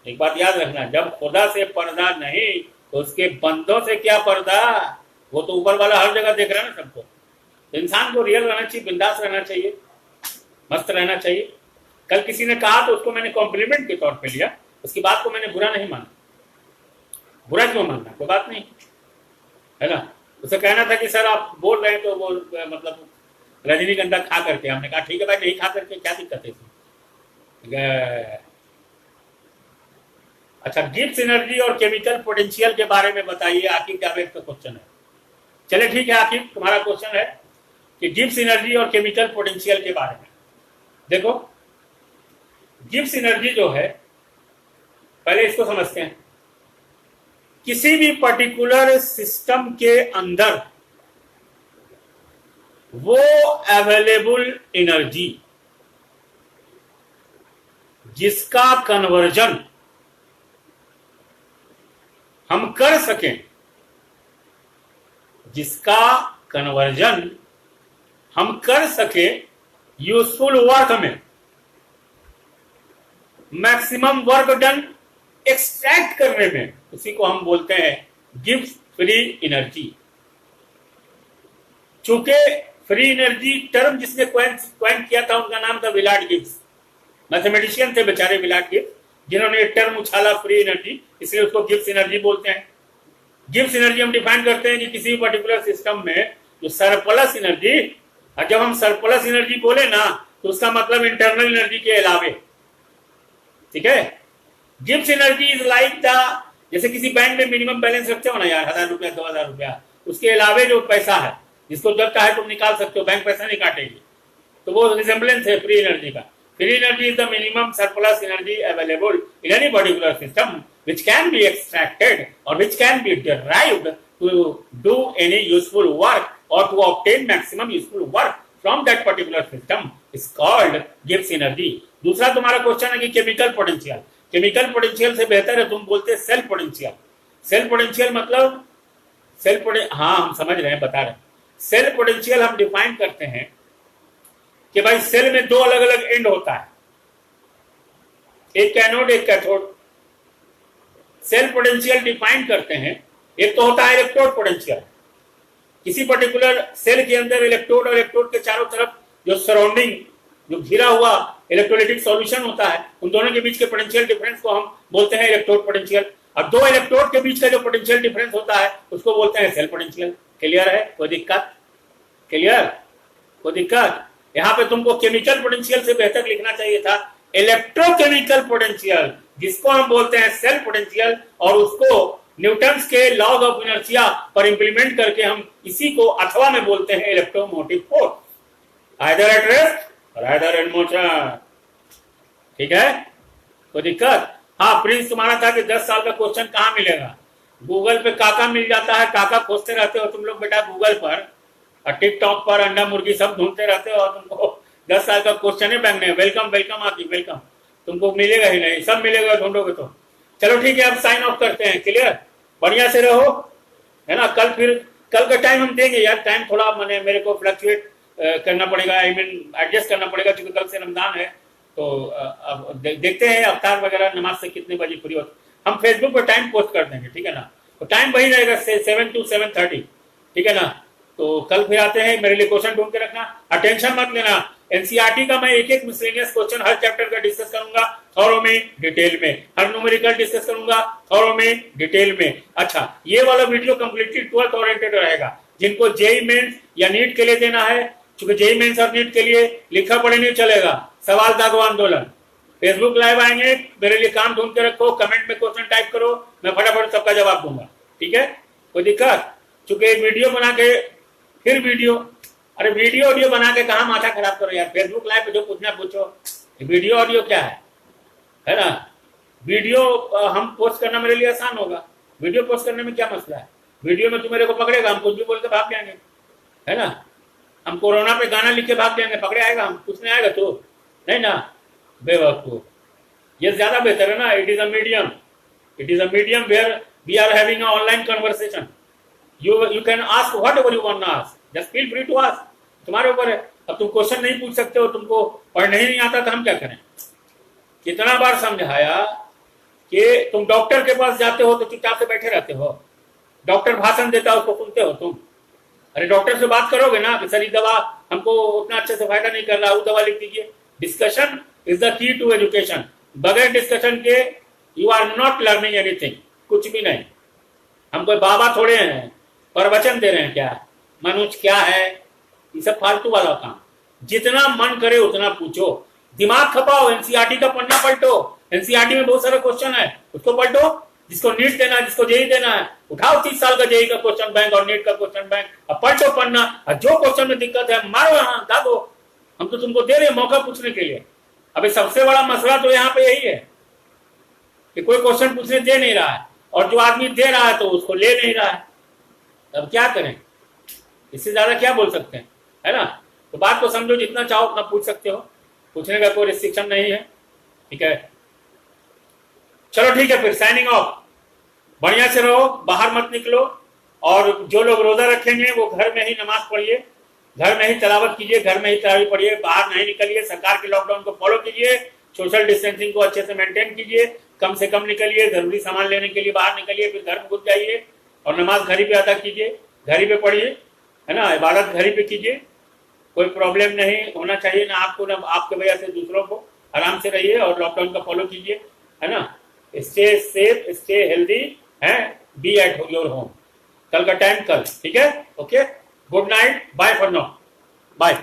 S1: एक बात याद रखना, जब खुदा से पर्दा नहीं तो उसके बंदों से क्या पर्दा। वो तो ऊपर वाला हर जगह देख रहा है ना सबको। इंसान को रियल रहना चाहिए, बिंदास रहना चाहिए, मस्त रहना चाहिए। कल किसी ने कहा तो उसको मैंने कॉम्प्लीमेंट के तौर पे लिया, उसकी बात को मैंने बुरा नहीं माना। बुरा क्यों मानना, कोई बात नहीं, है ना। उसे कहना था कि सर आप बोल रहे हैं तो वो मतलब रजनीगंधा खा करके, हमने कहा ठीक है भाई, नहीं खा करके क्या दिक्कत है इसमें। अच्छा, गिब्स एनर्जी और केमिकल पोटेंशियल के बारे में बताइए, आकिब जावेद का क्वेश्चन है। चले ठीक है आकिब, तुम्हारा क्वेश्चन है कि गिब्स एनर्जी और केमिकल पोटेंशियल के बारे में। देखो गिब्स एनर्जी जो है, पहले इसको समझते हैं। किसी भी पर्टिकुलर सिस्टम के अंदर वो अवेलेबल एनर्जी जिसका कन्वर्जन हम कर सकें, जिसका कन्वर्जन हम कर सके यूजफुल वर्क में, मैक्सिमम वर्क डन एक्सट्रैक्ट करने में, उसी को हम बोलते हैं गिब्स फ्री एनर्जी। चूंकि फ्री एनर्जी टर्म जिसने क्वाइन किया था उनका नाम था विलार्ड गिब्स, मैथमेटिशियन थे बेचारे विलाट गिब्स, जिन्होंने एक टर्म उछाला फ्री एनर्जी, इसलिए उसको गिब्स एनर्जी बोलते हैं। गिब्स एनर्जी हम डिफाइन करते हैं कि किसी पर्टिकुलर सिस्टम में जो सरप्लस एनर्जी, और जब हम सरप्लस एनर्जी बोले ना तो उसका मतलब इंटरनल एनर्जी के अलावे, ठीक है। Gibbs energy is like the, जैसे किसी बैंक में मिनिमम बैलेंस रखते हो ना यार, 1000 रुपया 2000 रुपया, उसके अलावे जो पैसा है जिसको जब चाहे तुम निकाल सकते हो, बैंक पैसा नहीं काटेगी, तो वो रिजेम्बलेंस है फ्री एनर्जी का। Free energy is the minimum surplus energy available in any particular system which can be extracted or which can be derived to do any useful work or to obtain maximum useful work from that particular system is called Gibbs energy। दूसरा तुम्हारा question है कि chemical potential, chemical potential से बेहतर है तुम बोलते cell potential. Cell potential मतलब हाँ हम समझ रहे हैं, बता रहे हैं। सेल पोटेंशियल हम डिफाइन करते हैं कि भाई सेल में दो अलग अलग एंड होता है, एक कैथोड एक कैथोड। सेल पोटेंशियल डिफाइन करते हैं, एक तो होता है इलेक्ट्रोड पोटेंशियल, किसी पर्टिकुलर सेल के अंदर इलेक्ट्रोड और इलेक्ट्रोड के चारों तरफ जो सराउंडिंग जो घिरा हुआ इलेक्ट्रोलाइटिक सॉल्यूशन होता है, उन दोनों के बीच के पोटेंशियल डिफरेंस को हम बोलते हैं इलेक्ट्रोड पोटेंशियल। और दो इलेक्ट्रोड के बीच का जो पोटेंशियल डिफरेंस होता है उसको बोलते हैं सेल पोटेंशियल। क्लियर है? कोई दिक्कत? क्लियर? कोई दिक्कत? यहाँ पे तुमको केमिकल पोटेंशियल से बेहतर लिखना चाहिए था इलेक्ट्रोकेमिकल पोटेंशियल, जिसको हम बोलते हैं सेल पोटेंशियल, और उसको न्यूटन्स के लॉज ऑफ इनर्शिया पर इंप्लीमेंट करके हम इसी को अथवा में बोलते हैं electromotive force, either at rest और आइदर इन मोशन। ठीक है? कोई दिक्कत? हाँ प्रिंस, तुम्हारा था कि 10 साल का क्वेश्चन कहाँ मिलेगा? गूगल पे काका मिल जाता है, काका खोजते रहते हो तुम लोग बेटा गूगल पर, और टिकटॉक पर अंडा मुर्गी सब ढूंढते रहते हो, और तुमको 10 साल का क्वेश्चन है बैंक में। वेलकम वेलकम आपकी, वेलकम। तुमको मिलेगा ही नहीं, सब मिलेगा ढूंढोगे तो। चलो ठीक है, अब साइन ऑफ करते हैं। क्लियर? बढ़िया से रहो, है ना। कल का टाइम हम देंगे यार, टाइम थोड़ा मैंने मेरे को फ्लक्चुएट करना पड़ेगा, आई मीन एडजस्ट करना पड़ेगा, क्योंकि कल से रमजान है। तो अब देखते हैं अफ्तार वगैरह नमाज से कितने बजे फ्री होते। हम फेसबुक पर टाइम पोस्ट कर देंगे, ठीक है ना। तो टाइम वही रहेगा 7 to 7:30, ठीक है ना। तो कल फिर आते हैं, मेरे लिए क्वेश्चन ढूंढ के रखना, अटेंशन मत लेना। एनसीईआरटी का मैं एक मिसलेनियस क्वेश्चन हर चैप्टर का डिस्कस करूंगा थॉरो में, डिटेल में। हर न्यूमेरिकल डिस्कस करूंगा थॉरो में, डिटेल में। अच्छा, ये वाला वीडियो कंप्लीटली 12th ओरिएंटेड रहेगा। जिनको जेई मेंस या नीट के लिए देना है, क्योंकि जेई मेंस और नीट के लिए लिखा पढ़े नहीं चलेगा, सवाल दागो आंदोलन। फेसबुक लाइव आएंगे, मेरे लिए काम ढूंढ के रखो, कमेंट में क्वेश्चन टाइप करो, मैं फटाफट सबका जवाब दूंगा। ठीक है? कोई दिक्कत? चूंकि वीडियो बना के फिर वीडियो, अरे वीडियो ऑडियो बना के कहा माथा खराब करो यार। फेसबुक लाइव पे जो पूछना पूछो, वीडियो ऑडियो क्या है ना। वीडियो हम पोस्ट करना मेरे लिए आसान होगा, वीडियो पोस्ट करने में क्या मसला है। वीडियो में तू मेरे को पकड़ेगा, हम कुछ भी बोल के भाग जाएंगे, है ना। हम कोरोना पे गाना लिख के भाग जाएंगे, पकड़े आएगा हम, कुछ नहीं आएगा तो, नहीं ना बेवकूफ। ये ज्यादा बेहतर है ना। It is a medium, it is a medium where we are having a online conversation. You can ask whatever you want to ask, just feel free to ask, तुम्हारे ऊपर है। अब तुम क्वेश्चन नहीं पूछ सकते हो, तुमको पढ़ने ही नहीं आता, तो हम क्या करें। कितना बार समझाया कि तुम डॉक्टर के पास जाते हो तो चुपचाप से बैठे रहते हो, डॉक्टर भाषण देता है उसको सुनते हो तुम। अरे डॉक्टर से बात करोगे ना कि सर ये दवा हमको उतना अच्छे से फायदा नहीं कर रहा, वो दवा लिख दीजिए। Discussion is the key to education. बगैर डिस्कशन के you are not learning anything, कुछ भी नहीं। हम कोई बाबा थोड़े हैं, प्रवचन दे रहे हैं क्या, मनुष्य क्या है, ये सब फालतू वाला काम। जितना मन करे उतना पूछो, दिमाग खपाओ, एनसीईआरटी का पन्ना पलटो। एनसीईआरटी में बहुत सारा क्वेश्चन है, उसको पलटो। जिसको नीट देना है, जिसको जेई देना है, उठाओ 30 साल का जेई का क्वेश्चन बैंक और नीट का क्वेश्चन बैंक, अब पलटो पन्ना, और जो क्वेश्चन में दिक्कत है मारो यहाँ दादो। हम तो तुमको दे रहे मौका पूछने के लिए। अभी सबसे बड़ा मसला तो यहाँ पे यही है कि कोई क्वेश्चन पूछने दे नहीं रहा है, और जो आदमी दे रहा है तो उसको ले नहीं रहा है। अब क्या करें, इससे ज्यादा क्या बोल सकते हैं, है ना। तो बात को समझो, जितना चाहो उतना पूछ सकते हो, पूछने का कोई रिस्ट्रिक्शन नहीं है। ठीक है, चलो ठीक है, फिर साइनिंग ऑफ। बढ़िया से रहो, बाहर मत निकलो, और जो लोग रोजा रखेंगे वो घर में ही नमाज पढ़िए, घर में ही तलावत कीजिए, घर में ही तरावी पढ़िए, बाहर नहीं निकलिए। सरकार के लॉकडाउन को फॉलो कीजिए, सोशल डिस्टेंसिंग को अच्छे से मेंटेन कीजिए, कम से कम निकलिए, जरूरी सामान लेने के लिए बाहर निकलिए, फिर घर में घुस जाइए और नमाज घर ही पे अदा कीजिए, घर ही पे पढ़िए, है ना। इबादत घर ही पे कीजिए, कोई प्रॉब्लम नहीं होना चाहिए, ना आपको ना आपके वजह से दूसरों को। आराम से रहिए और लॉकडाउन का फॉलो कीजिए, है ना। स्टे सेफ, स्टे हेल्दी, है, बी एट योर होम। कल का टाइम कल, ठीक है, okay, good night, bye for now, bye.